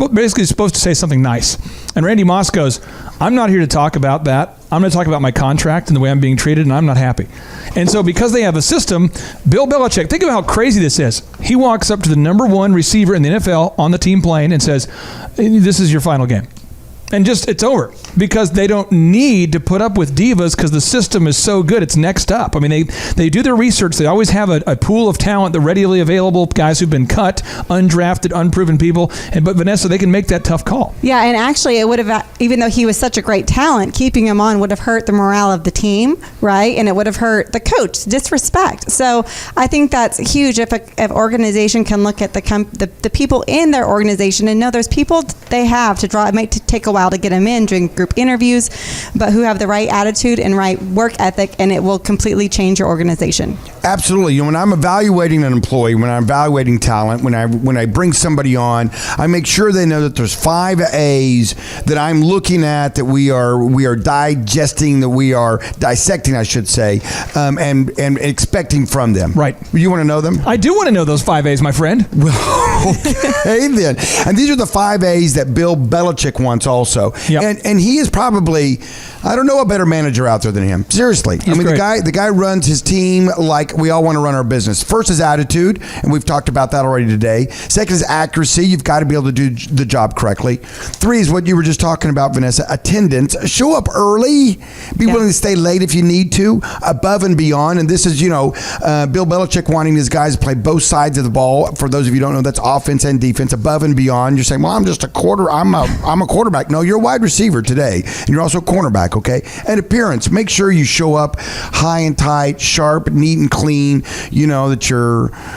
basically supposed to say something nice. And Randy Moss goes, I'm not here to talk about that. I'm going to talk about my contract and the way I'm being treated, and I'm not happy. And so because they have a system, Bill Belichick, think of how crazy this is. He walks up to the number one receiver in the NFL on the team plane and says, this is your final game. And it's over because they don't need to put up with divas because the system is so good. It's next up. I mean, they do their research. They always have a pool of talent, the readily available guys who've been cut, undrafted, unproven people. But Vanessa, they can make that tough call. Yeah, and actually it would have, even though he was such a great talent, keeping him on would have hurt the morale of the team, right? And it would have hurt the coach, disrespect. So I think that's huge if an organization can look at the people in their organization and know there's people they have to draw. It might take a while to get them in during group interviews, but who have the right attitude and right work ethic, and it will completely change your organization. Absolutely. When I'm evaluating an employee, when I'm evaluating talent, when I bring somebody on, I make sure they know that there's 5 A's that I'm looking at, that we are digesting, that we are dissecting, I should say, and expecting from them. Right. You want to know them? I do want to know those 5 A's, my friend. Okay, then. And these are the 5 A's that Bill Belichick wants also. Yep. And he is probably, I don't know a better manager out there than him. Seriously. He's great. the guy runs his team like we all want to run our business. First is attitude, and we've talked about that already today. Second is accuracy. You've got to be able to do the job correctly. 3 is what you were just talking about, Vanessa, attendance. Show up early. Be willing to stay late if you need to, above and beyond. And this is, Bill Belichick wanting his guys to play both sides of the ball. For those of you who don't know, that's offense and defense, above and beyond. You're saying, well, I'm just a I'm a quarterback. No, you're a wide receiver today, and you're also a cornerback, okay? And appearance. Make sure you show up high and tight, sharp, neat and clean. You know that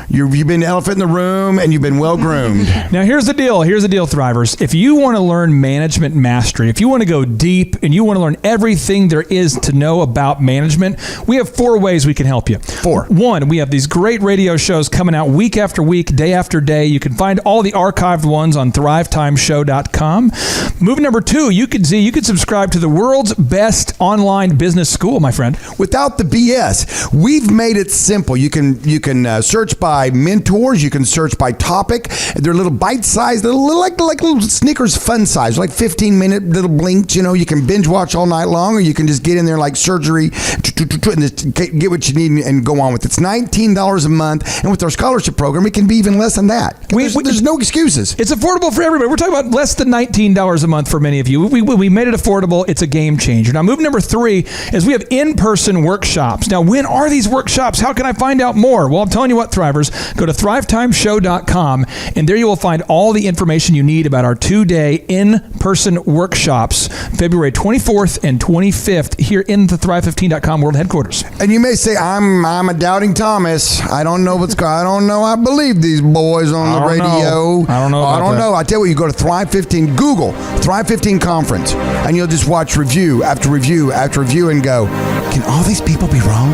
you've been the elephant in the room and you've been well groomed. Now here's the deal, Thrivers. If you want to learn management mastery, if you want to go deep and you want to learn everything there is to know about management, we have 4 ways we can help you. 4. 1, we have these great radio shows coming out week after week, day after day. You can find all the archived ones on thrivetimeshow.com. Move number 2, you could subscribe to the world's best online business school, my friend. Without the BS. We've made it simple. You can search by mentors. You can search by topic. They're little bite-sized, like little Snickers fun size, like 15-minute little blinks. You can binge watch all night long, or you can just get in there like surgery and just get what you need and go on with it. It's $19 a month, and with our scholarship program, it can be even less than that. There's no excuses. It's affordable for everybody. We're talking about less than $19 a month for many of you. We made it affordable. It's a game changer. Now, move number 3 is we have in-person workshops. Now, when are these workshops? How can I find out more? Well, I'm telling you what, Thrivers, go to thrivetimeshow.com, and there you will find all the information you need about our 2-day in-person workshops, February 24th and 25th, here in the Thrive15.com world headquarters. And you may say, I'm a doubting Thomas. I don't know what's going on. I don't know. I believe these boys on the radio. I don't know. I tell you what, you go to Thrive 15, Google Thrive 15 conference, and you'll just watch review after review after review and go, can all these people be wrong?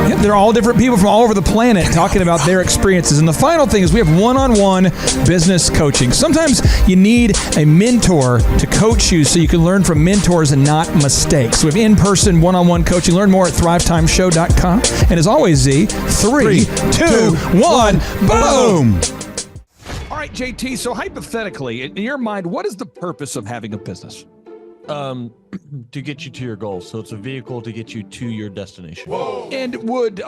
Yep, they're all different people from all over the planet talking about their experiences. And the final thing is we have one-on-one business coaching. Sometimes you need a mentor to coach you so you can learn from mentors and not mistakes. So we have in-person one-on-one coaching. Learn more at thrivetimeshow.com. And as always, Z, 3, 2, 1, boom! All right, JT, so hypothetically, in your mind, what is the purpose of having a business? To get you to your goals. So it's a vehicle to get you to your destination. Whoa. And would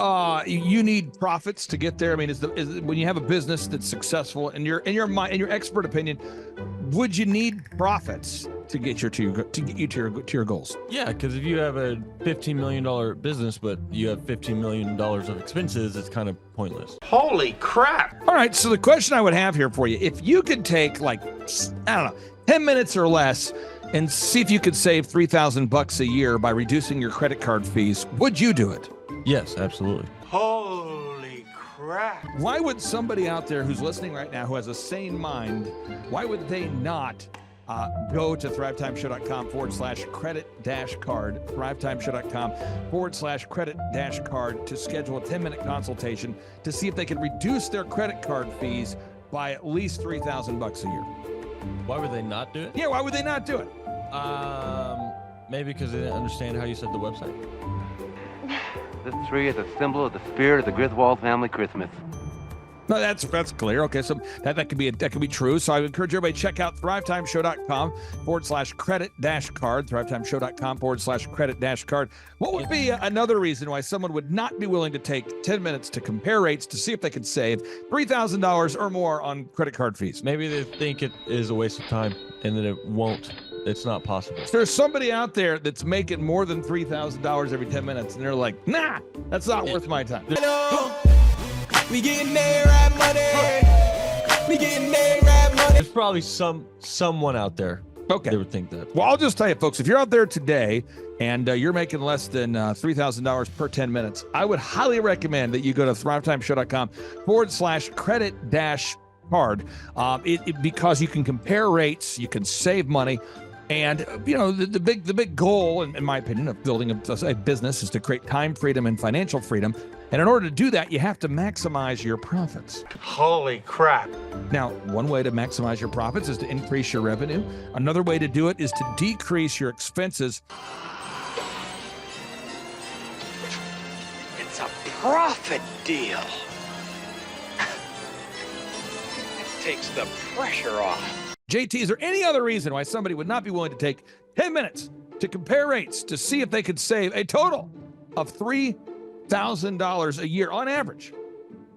you need profits to get there? I mean, is when you have a business that's successful, in your mind, in your expert opinion, would you need profits to get you to your goals? Yeah, because if you have a $15 million business, but you have $15 million of expenses, it's kind of pointless. Holy crap! All right, so the question I would have here for you, if you could take 10 minutes or less and see if you could save $3,000 a year by reducing your credit card fees, would you do it? Yes, absolutely. Holy crap. Why would somebody out there who's listening right now who has a sane mind, why would they not go to thrivetimeshow.com/credit-card, thrivetimeshow.com/credit-card to schedule a 10-minute consultation to see if they can reduce their credit card fees by at least $3,000 a year? Why would they not do it? Yeah, why would they not do it? Maybe because they didn't understand how you said the website. This tree is a symbol of the spirit of the Griswold family Christmas. No, that's clear. Okay, so that could be true. So I would encourage everybody to check out thrivetimeshow.com/credit-card, thrivetimeshow.com/credit-card. What would be another reason why someone would not be willing to take 10 minutes to compare rates to see if they could save $3,000 or more on credit card fees? Maybe they think it is a waste of time and that it won't. It's not possible. There's somebody out there that's making more than $3,000 every 10 minutes, and they're like, nah, that's not worth my time. We getting there, right money. We getting there, right money. There's probably someone out there. Okay. That would think that. Well, I'll just tell you, folks, if you're out there today and you're making less than $3,000 per 10 minutes, I would highly recommend that you go to thrivetimeshow.com/credit-card because you can compare rates, you can save money. And the big goal, in my opinion, of building a business is to create time freedom and financial freedom. And in order to do that, you have to maximize your profits. Holy crap. Now, one way to maximize your profits is to increase your revenue. Another way to do it is to decrease your expenses. It's a profit deal. It takes the pressure off. JT, is there any other reason why somebody would not be willing to take 10 minutes to compare rates to see if they could save a total of $3,000 a year on average?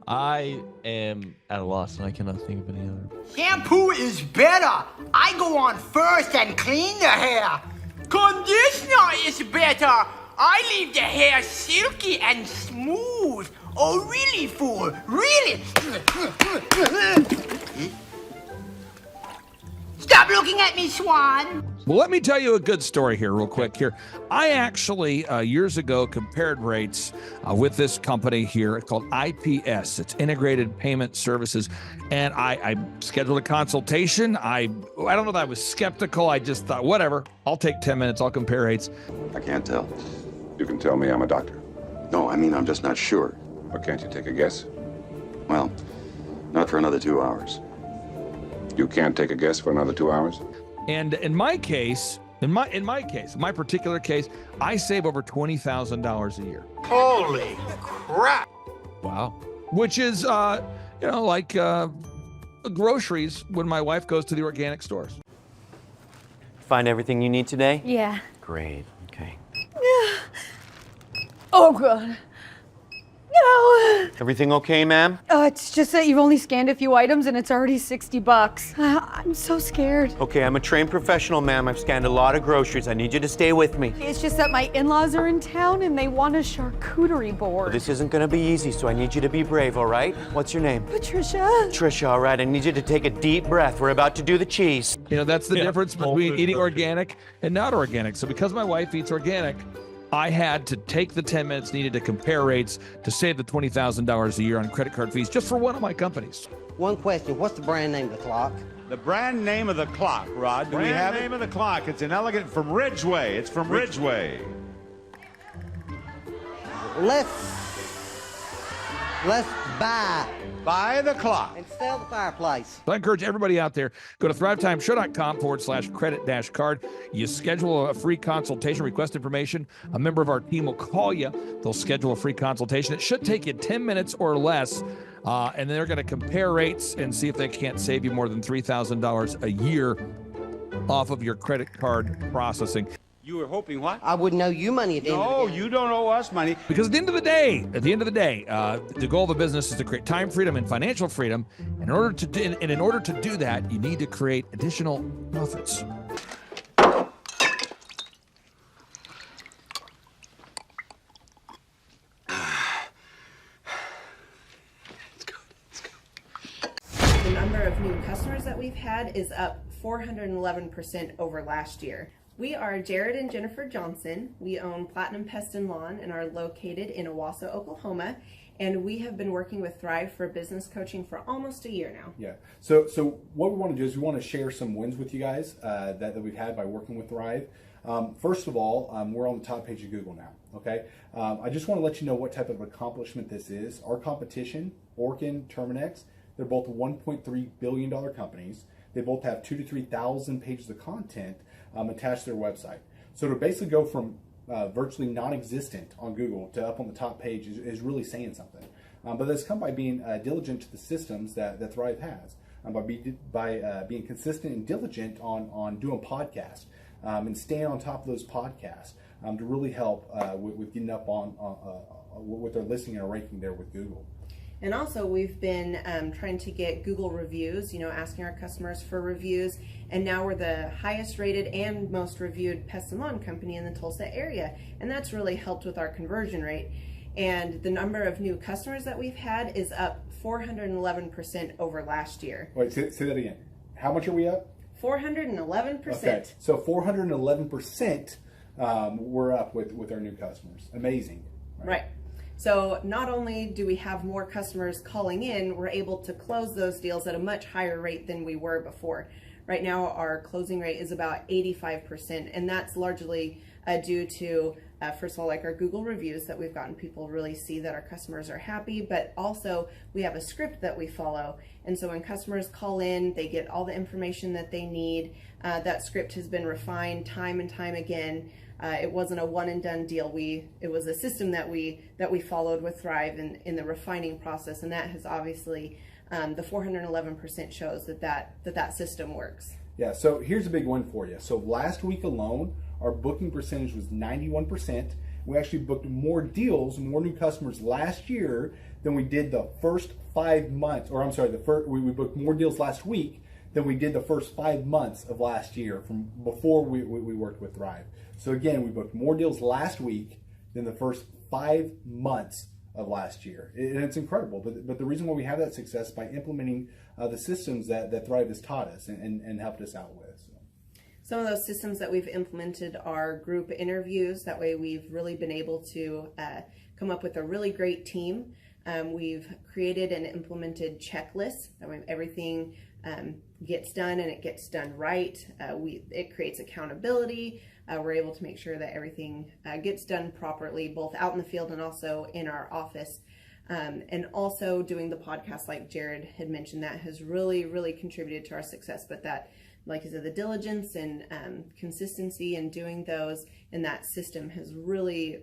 I am at a loss and I cannot think of any other. Shampoo is better. I go on first and clean the hair. Conditioner is better. I leave the hair silky and smooth. Oh, really, fool? Really? Stop looking at me, Swan. Well, let me tell you a good story here real quick here. I actually, years ago, compared rates with this company here called IPS. It's Integrated Payment Services. And I scheduled a consultation. I don't know that I was skeptical. I just thought, whatever, I'll take 10 minutes. I'll compare rates. I can't tell. You can tell me I'm a doctor. No, I mean, I'm just not sure. Or can't you take a guess? Well, not for another 2 hours. You can't take a guess for another 2 hours? And in my case, my particular case, I save over $20,000 a year. Holy crap. Wow. Which is, like groceries when my wife goes to the organic stores. Find everything you need today? Yeah. Great, okay. Oh, God. No. Everything okay, ma'am? It's just that you've only scanned a few items and it's already $60. I'm so scared. Okay, I'm a trained professional, ma'am. I've scanned a lot of groceries. I need you to stay with me. It's just that my in-laws are in town and they want a charcuterie board. Well, this isn't gonna be easy, so I need you to be brave, all right? What's your name? Patricia. Trisha, all right. I need you to take a deep breath. We're about to do the cheese. That's the difference between eating organic and not organic. So because my wife eats organic, I had to take the 10 minutes needed to compare rates to save the $20,000 a year on credit card fees just for one of my companies. One question, what's the brand name of the clock? The brand name of the clock, Rod. Do we have it? Brand name of the clock. It's an elegant from Ridgeway. It's from Ridgeway. Let's buy the clock and sell the fireplace. So I encourage everybody out there, go to thrivetimeshow.com/credit-card. You schedule a free consultation, request information. A member of our team will call you. They'll schedule a free consultation. It should take you 10 minutes or less. And they're going to compare rates and see if they can't save you more than $3,000 a year off of your credit card processing. You were hoping what? I wouldn't owe you money at the end of the day. No, you don't owe us money. Because at the end of the day, the goal of a business is to create time freedom and financial freedom. In order to do that, you need to create additional profits. The number of new customers that we've had is up 411% over last year. We are Jared and Jennifer Johnson. We own Platinum Pest and Lawn and are located in Owasso, Oklahoma. And we have been working with Thrive for business coaching for almost a year now. Yeah. So what we want to do is we want to share some wins with you guys that we've had by working with Thrive. First of all, we're on the top page of Google now. Okay. I just want to let you know what type of accomplishment this is. Our competition, Orkin, Terminix, they're both $1.3 billion companies. They both have 2,000 to 3,000 pages of content attached to their website. So to basically go from virtually non-existent on Google to up on the top page is really saying something. But that's come by being diligent to the systems that Thrive has, by being consistent and diligent on doing podcasts and staying on top of those podcasts to really help with getting up on with their listing and ranking there with Google. And also we've been trying to get Google reviews, asking our customers for reviews. And now we're the highest rated and most reviewed pest and lawn company in the Tulsa area. And that's really helped with our conversion rate. And the number of new customers that we've had is up 411% over last year. Wait, say that again. How much are we up? 411%. Okay, so 411% we're up with our new customers. Amazing. Right. So not only do we have more customers calling in, we're able to close those deals at a much higher rate than we were before. right now our closing rate is about 85%, and that's largely due to first of all, like our Google reviews that we've gotten people really see that our customers are happy, but also we have a script that we follow. And so when customers call in, they get all the information that they need. That script has been refined time and time again. It wasn't a one and done deal. It was a system that we followed with Thrive in the refining process, and that has obviously the 411% shows that system works. Yeah, so here's a big one for you. So last week alone, our booking percentage was 91%. We actually booked more deals, more new customers last year than we did the first 5 months, or I'm sorry, we booked more deals last week than we did the first 5 months of last year from before we worked with Thrive. So again, we booked more deals last week than the first 5 months of last year. And it's incredible. But the reason why we have that success is by implementing the systems that Thrive has taught us and helped us out with. Some of those systems that we've implemented are group interviews. That way we've really been able to come up with a really great team. We've created and implemented checklists. That way everything gets done and it gets done right. It creates accountability. We're able to make sure that everything gets done properly, both out in the field and also in our office. And also doing the podcast, like Jared had mentioned, that has really, really contributed to our success. But that, like I said, the diligence and consistency in doing those and that system has really,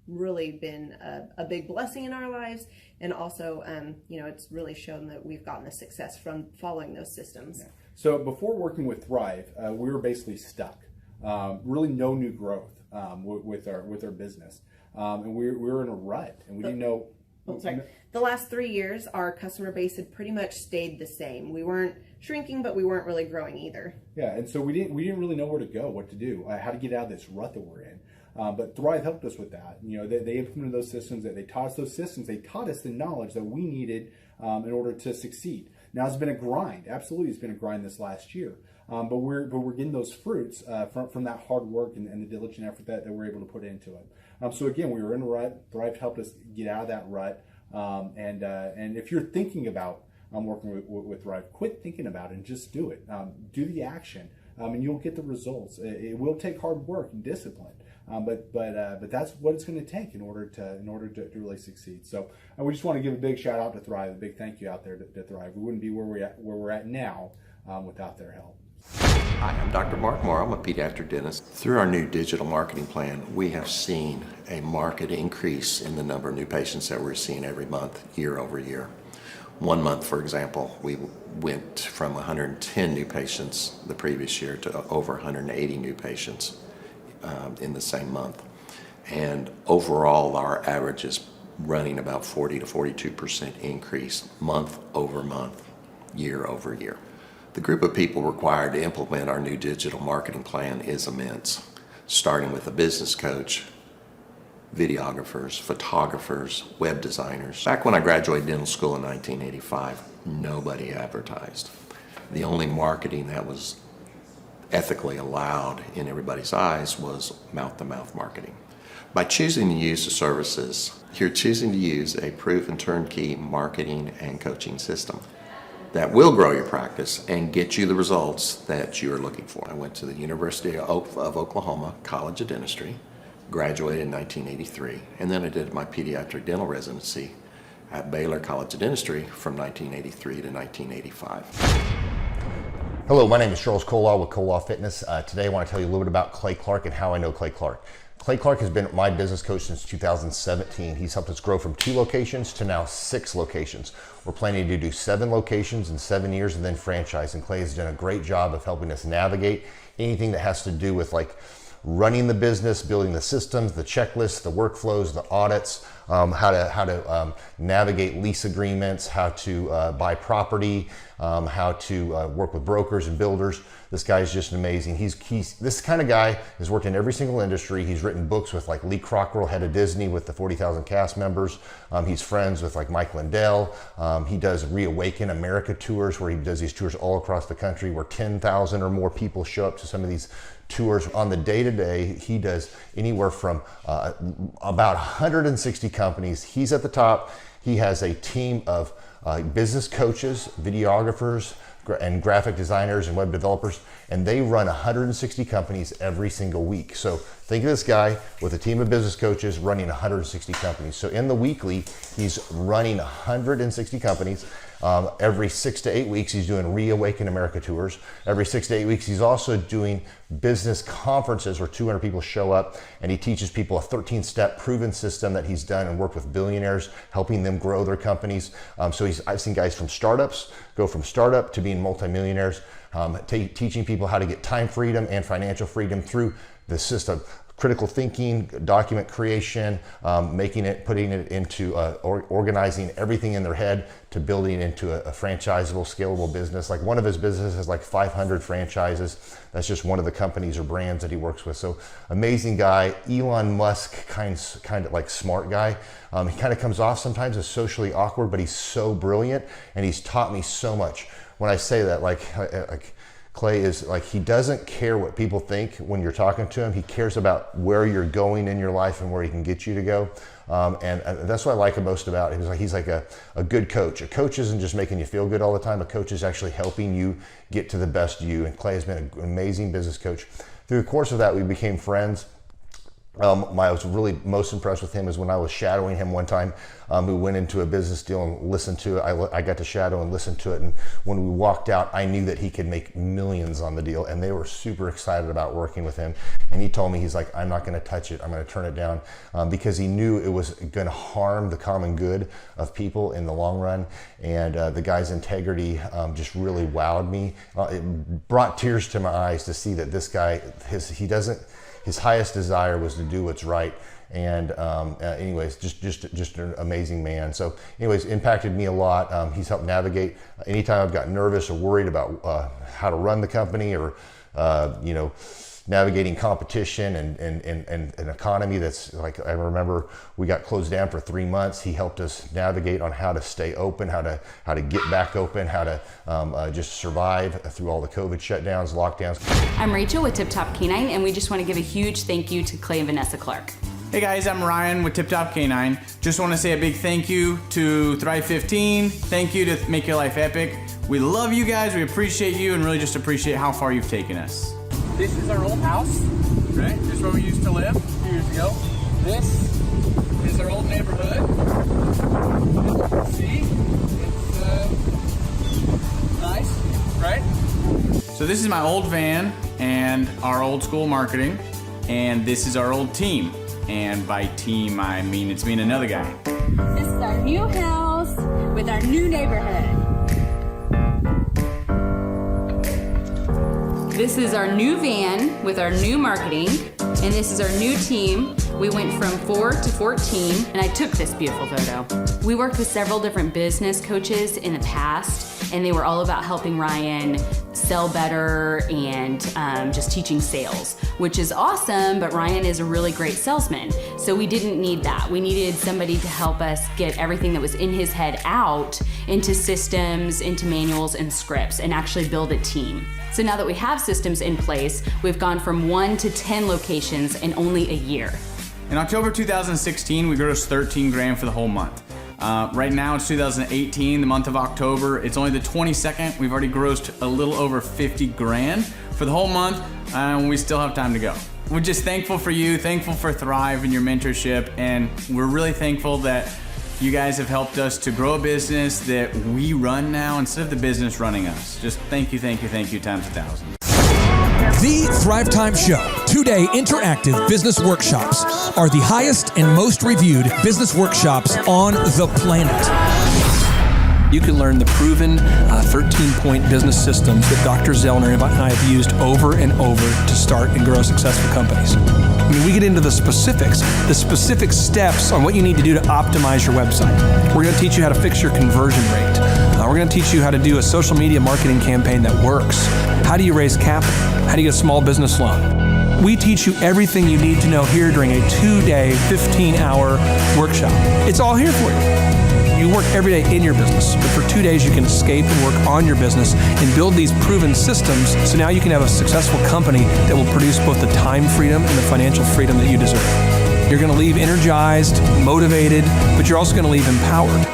really been a big blessing in our lives. And also, it's really shown that we've gotten the success from following those systems. Yeah. So before working with Thrive, we were basically stuck. Really no new growth with our business. And we were in a rut, and we didn't know. The last 3 years, our customer base had pretty much stayed the same. We weren't shrinking, but we weren't really growing either. Yeah, and so we didn't really know where to go, what to do, how to get out of this rut that we're in. But Thrive helped us with that. They implemented those systems. They taught us those systems. They taught us the knowledge that we needed in order to succeed. Now it's been a grind. Absolutely, it's been a grind this last year. But we're getting those fruits from that hard work and the diligent effort that we're able to put into it. So again, we were in a rut. Thrive helped us get out of that rut. And if you're thinking about working with Thrive, quit thinking about it and just do it. Do the action, and you'll get the results. It will take hard work and discipline, but that's what it's going to take in order to really succeed. So we just want to give a big shout out to Thrive, a big thank you out there to Thrive. We wouldn't be where we're at now without their help. Hi, I'm Dr. Mark Moore. I'm a pediatric dentist. Through our new digital marketing plan, we have seen a marked increase in the number of new patients that we're seeing every month, year over year. 1 month, for example, we went from 110 new patients the previous year to over 180 new patients in the same month. And overall, our average is running about 40 to 42% increase month over month, year over year. The group of people required to implement our new digital marketing plan is immense, starting with a business coach, videographers, photographers, web designers. Back when I graduated dental school in 1985, nobody advertised. The only marketing that was ethically allowed in everybody's eyes was mouth-to-mouth marketing. By choosing to use the services, you're choosing to use a proven turnkey marketing and coaching system that will grow your practice and get you the results that you're looking for. I went to the University of Oklahoma College of Dentistry, graduated in 1983, and then I did my pediatric dental residency at Baylor College of Dentistry from 1983 to 1985. Hello, my name is Charles Kolaw with Kolaw Fitness. Today I want to tell you a little bit about Clay Clark and how I know Clay Clark. Clay Clark has been my business coach since 2017. He's helped us grow from 2 locations to now 6 locations. We're planning to do 7 locations in 7 years and then franchise. And Clay has done a great job of helping us navigate anything that has to do with like running the business, building the systems, the checklists, the workflows, the audits, how to navigate lease agreements, how to buy property, how to work with brokers and builders. This guy is just amazing. He's this kind of guy has worked in every single industry. He's written books with like Lee Crockrell, head of Disney, with the 40,000 cast members. He's friends with like Mike Lindell. He does Reawaken America tours where he does these tours all across the country where 10,000 or more people show up to some of these tours. On the day-to-day, he does anywhere from about 160 companies. He's at the top. He has a team of business coaches, videographers, and graphic designers and web developers, and they run 160 companies every single week. So think of this guy with a team of business coaches running 160 companies. So in the weekly, he's running 160 companies. Every 6 to 8 weeks, he's doing Reawaken America tours. Every 6 to 8 weeks, he's also doing business conferences where 200 people show up, and he teaches people a 13-step proven system that he's done and worked with billionaires, helping them grow their companies. So I've seen guys from startups go from startup to being multimillionaires, teaching people how to get time freedom and financial freedom through the system. Critical thinking, document creation, putting it into organizing everything in their head to building into a franchisable, scalable business. Like one of his businesses has like 500 franchises. That's just one of the companies or brands that he works with. So amazing guy. Elon Musk, kind of like smart guy. He kind of comes off sometimes as socially awkward, but he's so brilliant, and he's taught me so much. When I say that, like Clay is like, he doesn't care what people think when you're talking to him. He cares about where you're going in your life and where he can get you to go. And that's what I like most about him. He's like a good coach. A coach isn't just making you feel good all the time. A coach is actually helping you get to the best you. And Clay has been an amazing business coach. Through the course of that, we became friends. I was really most impressed with him is when I was shadowing him one time. We went into a business deal and listened to it. I got to shadow and listen to it. And when we walked out, I knew that he could make millions on the deal. And they were super excited about working with him. And he told me, he's like, I'm not going to touch it. I'm going to turn it down, because he knew it was going to harm the common good of people in the long run. And the guy's integrity just really wowed me. It brought tears to my eyes to see that this guy, his highest desire was to do what's right. And anyways, just an amazing man. So anyways, impacted me a lot. He's helped navigate anytime I've got nervous or worried about how to run the company, or navigating competition and an economy that's like, I remember we got closed down for 3 months. He helped us navigate on how to stay open, how to get back open, how to just survive through all the COVID shutdowns, lockdowns. I'm Rachel with Tip Top Canine, and we just want to give a huge thank you to Clay and Vanessa Clark. Hey guys, I'm Ryan with Tip Top Canine. Just want to say a big thank you to Thrive 15. Thank you to Make Your Life Epic. We love you guys, we appreciate you, and really just appreciate how far you've taken us. This is our old house, right? This is where we used to live a few years ago. This is our old neighborhood. See, it's nice, right? So this is my old van and our old school marketing, and this is our old team. And by team, I mean it's me and another guy. This is our new house with our new neighborhood. This is our new van with our new marketing, and this is our new team. We went from 4 to 14, and I took this beautiful photo. We worked with several different business coaches in the past, and they were all about helping Ryan sell better and just teaching sales, which is awesome, but Ryan is a really great salesman. So we didn't need that. We needed somebody to help us get everything that was in his head out into systems, into manuals and scripts, and actually build a team. So now that we have systems in place, we've gone from 1 to 10 locations in only a year. In October 2016, we grossed 13 grand for the whole month. Right now it's 2018, the month of October. It's only the 22nd. We've already grossed a little over 50 grand for the whole month, and we still have time to go. We're just thankful for you, thankful for Thrive and your mentorship, and we're really thankful that you guys have helped us to grow a business that we run now instead of the business running us. Just thank you times 1,000. The Thrive Time Show 2-day interactive business workshops are the highest and most reviewed business workshops on the planet. You can learn the proven 13-point business systems that Dr. Zellner and I have used over and over to start and grow successful companies. I mean, we get into the specific steps on what you need to do to optimize your website. We're going to teach you how to fix your conversion rate. We're going to teach you how to do a social media marketing campaign that works. How do you raise capital? How do you get a small business loan? We teach you everything you need to know here during a 2-day, 15-hour workshop. It's all here for you. You work every day in your business, but for 2 days you can escape and work on your business and build these proven systems so now you can have a successful company that will produce both the time freedom and the financial freedom that you deserve. You're going to leave energized, motivated, but you're also going to leave empowered.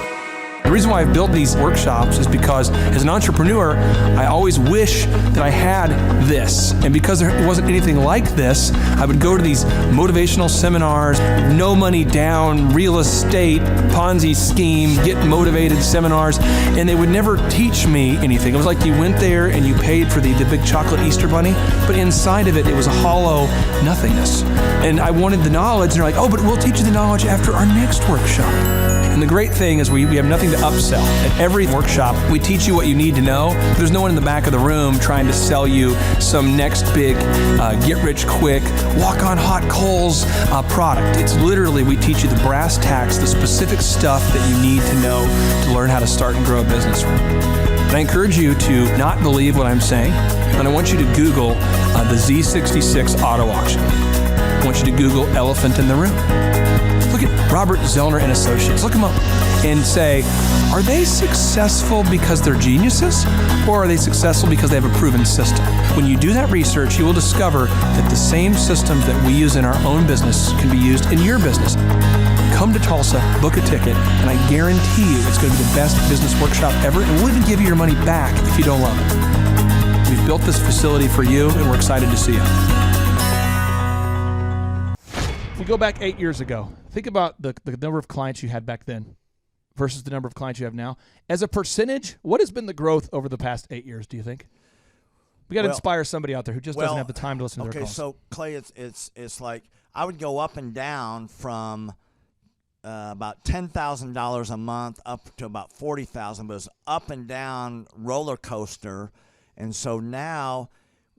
The reason why I've built these workshops is because as an entrepreneur, I always wish that I had this. And because there wasn't anything like this, I would go to these motivational seminars, no money down, real estate, Ponzi scheme, get motivated seminars, and they would never teach me anything. It was like you went there and you paid for the big chocolate Easter bunny, but inside of it, it was a hollow nothingness. And I wanted the knowledge, and they're like, oh, but we'll teach you the knowledge after our next workshop. And the great thing is we have nothing to upsell. At every workshop, we teach you what you need to know. There's no one in the back of the room trying to sell you some next big get-rich-quick, walk-on-hot coals product. It's literally, we teach you the brass tacks, the specific stuff that you need to know to learn how to start and grow a business. And I encourage you to not believe what I'm saying, and I want you to Google the Z66 auto auction. I want you to Google elephant in the room. Look at Robert Zellner and Associates. Look them up and say, are they successful because they're geniuses, or are they successful because they have a proven system? When you do that research, you will discover that the same systems that we use in our own business can be used in your business. Come to Tulsa, book a ticket, and I guarantee you it's going to be the best business workshop ever, and we'll even give you your money back if you don't love it. We've built this facility for you, and we're excited to see you. If we go back 8 years ago, think about the number of clients you had back then versus the number of clients you have now. As a percentage, what has been the growth over the past 8 years, do you think? We got to inspire somebody out there who just doesn't have the time to listen to their calls. Okay, so Clay, it's like I would go up and down from about $10,000 a month up to about $40,000, but it's up and down roller coaster. And so now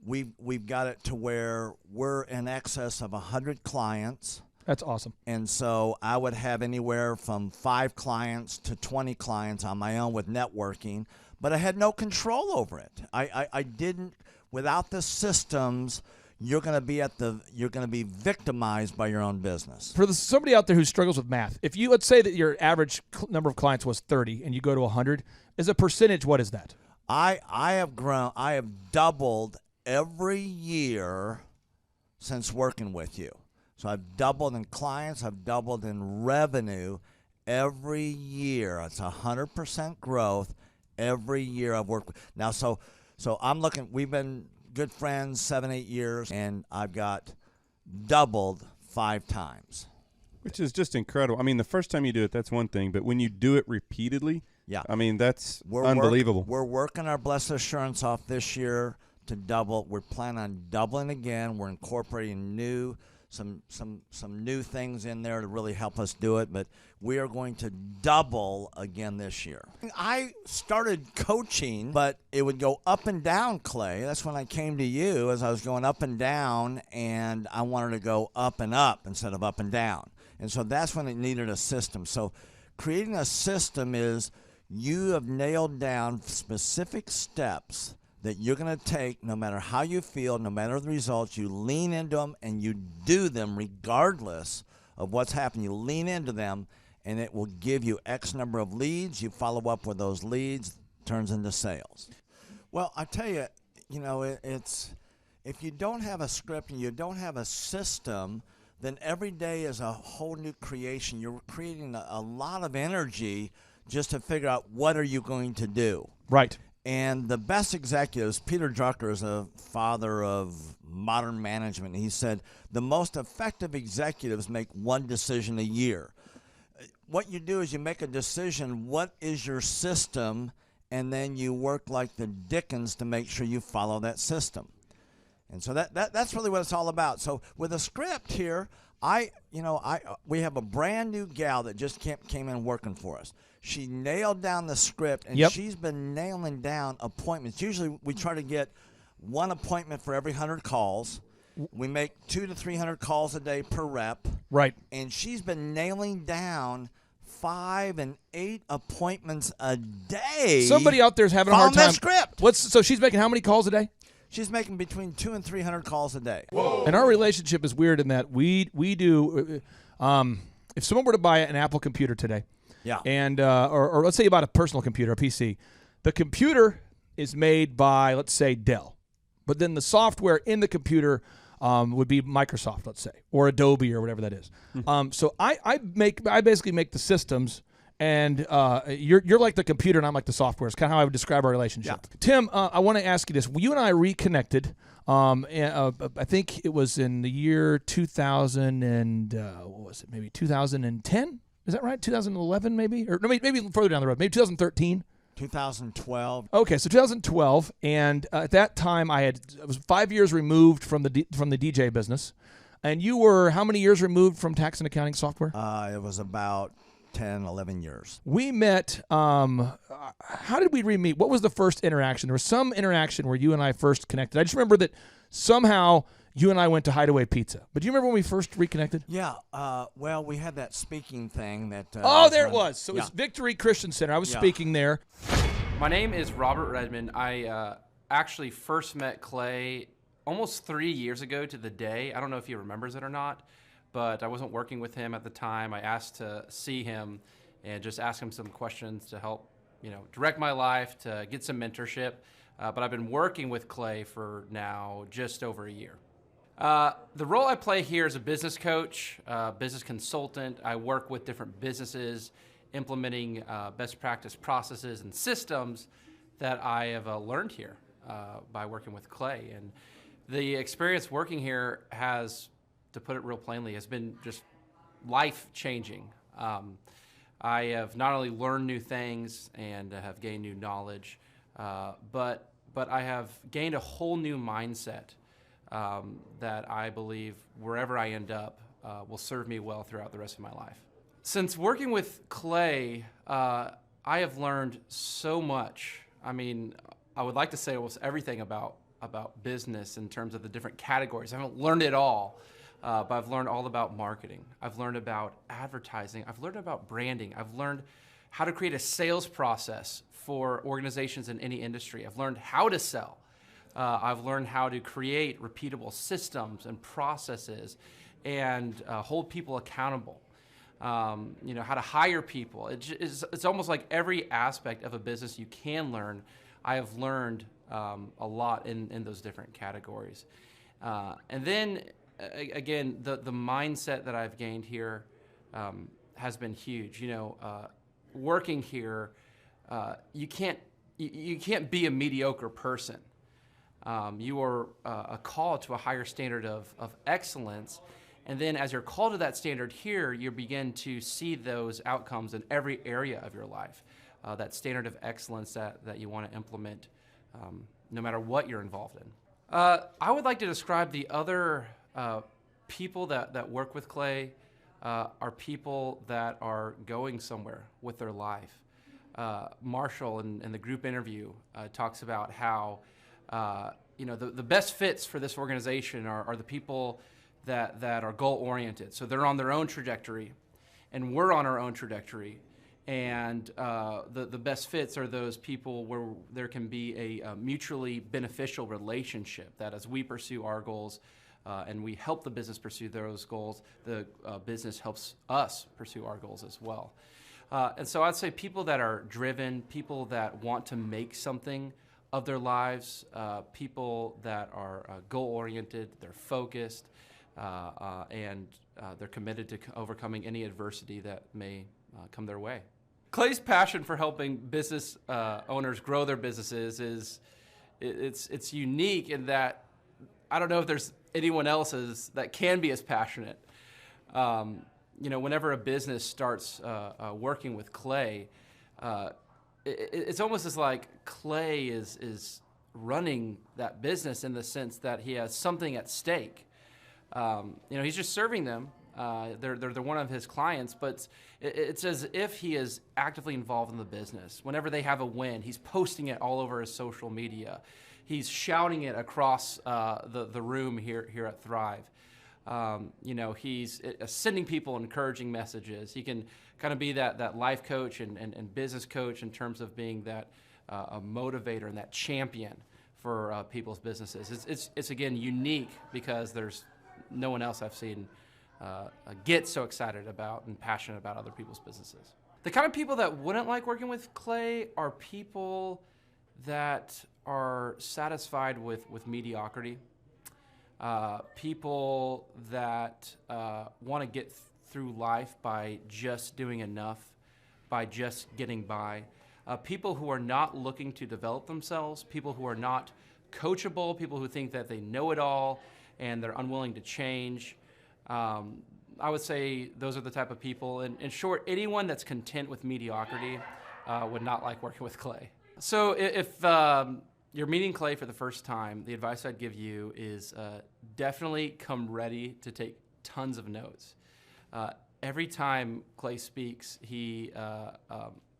we've got it to where we're in excess of 100 clients. That's awesome. And so I would have anywhere from 5 clients to 20 clients on my own with networking, but I had no control over it. I didn't, without the systems, you're going to be victimized by your own business. For somebody out there who struggles with math, if you, let's say that your average number of clients was 30 and you go to 100, as a percentage, what is that? I have doubled every year since working with you. So I've doubled in clients, I've doubled in revenue every year. It's 100% growth every year I've worked with. Now, so I'm looking, we've been good friends 7-8 years, and I've got doubled 5 times. Which is just incredible. I mean, the first time you do it, that's one thing, but when you do it repeatedly, I mean, that's unbelievable. We're working our Blessed Assurance off this year to double. We're planning on doubling again. We're incorporating some new things in there to really help us do it, but we are going to double again this year. I started coaching, but it would go up and down, Clay. That's when I came to you, as I was going up and down, and I wanted to go up and up instead of up and down. And so that's when it needed a system. So creating a system is you have nailed down specific steps that you're going to take no matter how you feel, no matter the results. You lean into them and you do them regardless of what's happening. You lean into them and it will give you X number of leads. You follow up with those leads, turns into sales. Well, I tell you, it's if you don't have a script and you don't have a system, then every day is a whole new creation. You're creating a lot of energy just to figure out what are you going to do. Right. And the best executives, Peter Drucker is a father of modern management. He said, the most effective executives make one decision a year. What you do is you make a decision, what is your system, and then you work like the Dickens to make sure you follow that system. And so that's really what it's all about. So with a script here, we have a brand new gal that just came in working for us. She nailed down the script, and she's been nailing down appointments. Usually we try to get one appointment for every 100 calls. We make 200 to 300 calls a day per rep. Right. And she's been nailing down 5 and 8 appointments a day. Somebody out there's having a hard time. That script. So she's making how many calls a day? She's making between 200 and 300 calls a day. Whoa. And our relationship is weird in that we do. If someone were to buy an Apple computer today, and or let's say you bought a personal computer, a PC, the computer is made by, let's say, Dell, but then the software in the computer would be Microsoft, let's say, or Adobe or whatever that is. So I basically make the systems, and you're like the computer and I'm like the software. It's kind of how I would describe our relationship. Yeah. Tim, I want to ask you this. You and I reconnected. I think it was in the year 2000 and what was it? Maybe 2010. Is that right? 2011, maybe, or no, maybe further down the road. Maybe 2013. 2012. Okay, so 2012, and at that time I was 5 years removed from the DJ business, and you were how many years removed from tax and accounting software? It was about 10, 11 years. We met. How did we re-meet? What was the first interaction? There was some interaction where you and I first connected. I just remember that somehow you and I went to Hideaway Pizza. But do you remember when we first reconnected? Yeah. Well, we had that speaking thing that. There it was. So it was Victory Christian Center. I was speaking there. My name is Robert Redmond. I actually first met Clay almost 3 years ago to the day. I don't know if he remembers it or not, but I wasn't working with him at the time. I asked to see him and just ask him some questions to help, direct my life, to get some mentorship. But I've been working with Clay for now just over a year. The role I play here is a business coach, business consultant. I work with different businesses implementing best practice processes and systems that I have learned here by working with Clay. And the experience working here has, to put it real plainly, has been just life-changing. I have not only learned new things and have gained new knowledge, but I have gained a whole new mindset that I believe wherever I end up will serve me well throughout the rest of my life. Since working with Clay, I have learned so much. I mean, I would like to say almost everything about business in terms of the different categories. I haven't learned it all, but I've learned all about marketing. I've learned about advertising. I've learned about branding. I've learned how to create a sales process for organizations in any industry. I've learned how to sell. I've learned how to create repeatable systems and processes and hold people accountable. How to hire people. It's almost like every aspect of a business you can learn. I have learned a lot in those different categories. And then, again, the mindset that I've gained here has been huge. Working here, you can't be a mediocre person. You are a call to a higher standard of excellence. And then as you're called to that standard here, you begin to see those outcomes in every area of your life, that standard of excellence that you want to implement no matter what you're involved in. I would like to describe the other people that work with Clay are people that are going somewhere with their life. Marshall in the group interview talks about how the best fits for this organization are the people that are goal-oriented. So they're on their own trajectory, and we're on our own trajectory. And the best fits are those people where there can be a mutually beneficial relationship, that as we pursue our goals and we help the business pursue those goals, the business helps us pursue our goals as well. And so I'd say people that are driven, people that want to make something of their lives, people that are goal-oriented, they're focused, and they're committed to overcoming any adversity that may come their way. Clay's passion for helping business owners grow their businesses it's unique in that I don't know if there's anyone else that can be as passionate. Whenever a business starts working with Clay, it's almost as like Clay is running that business in the sense that he has something at stake. He's just serving them. They're one of his clients, but it's as if he is actively involved in the business. Whenever they have a win, he's posting it all over his social media. He's shouting it across the room here at Thrive. He's sending people encouraging messages. He can kind of be that life coach and business coach in terms of being that a motivator and that champion for people's businesses. It's again unique because there's no one else I've seen get so excited about and passionate about other people's businesses. The kind of people that wouldn't like working with Clay are people that are satisfied with mediocrity. People that want to get through life by just doing enough, by just getting by. People who are not looking to develop themselves, people who are not coachable, people who think that they know it all and they're unwilling to change. I would say those are the type of people. In short, anyone that's content with mediocrity would not like working with Clay. So if you're meeting Clay for the first time, the advice I'd give you is definitely come ready to take tons of notes. Every time Clay speaks, he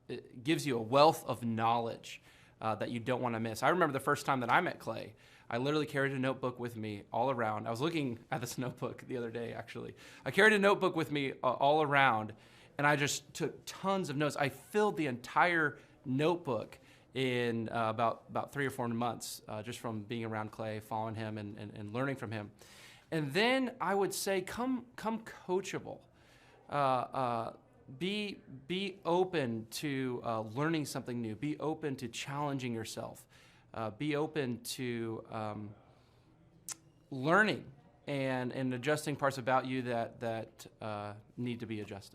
it gives you a wealth of knowledge that you don't want to miss. I remember the first time that I met Clay, I literally carried a notebook with me all around. I was looking at this notebook the other day, actually. I carried a notebook with me all around, and I just took tons of notes. I filled the entire notebook in about 3 or 4 months, just from being around Clay, following him, and learning from him. And then I would say, come coachable. Be open to learning something new. Be open to challenging yourself. Be open to learning and adjusting parts about you that need to be adjusted.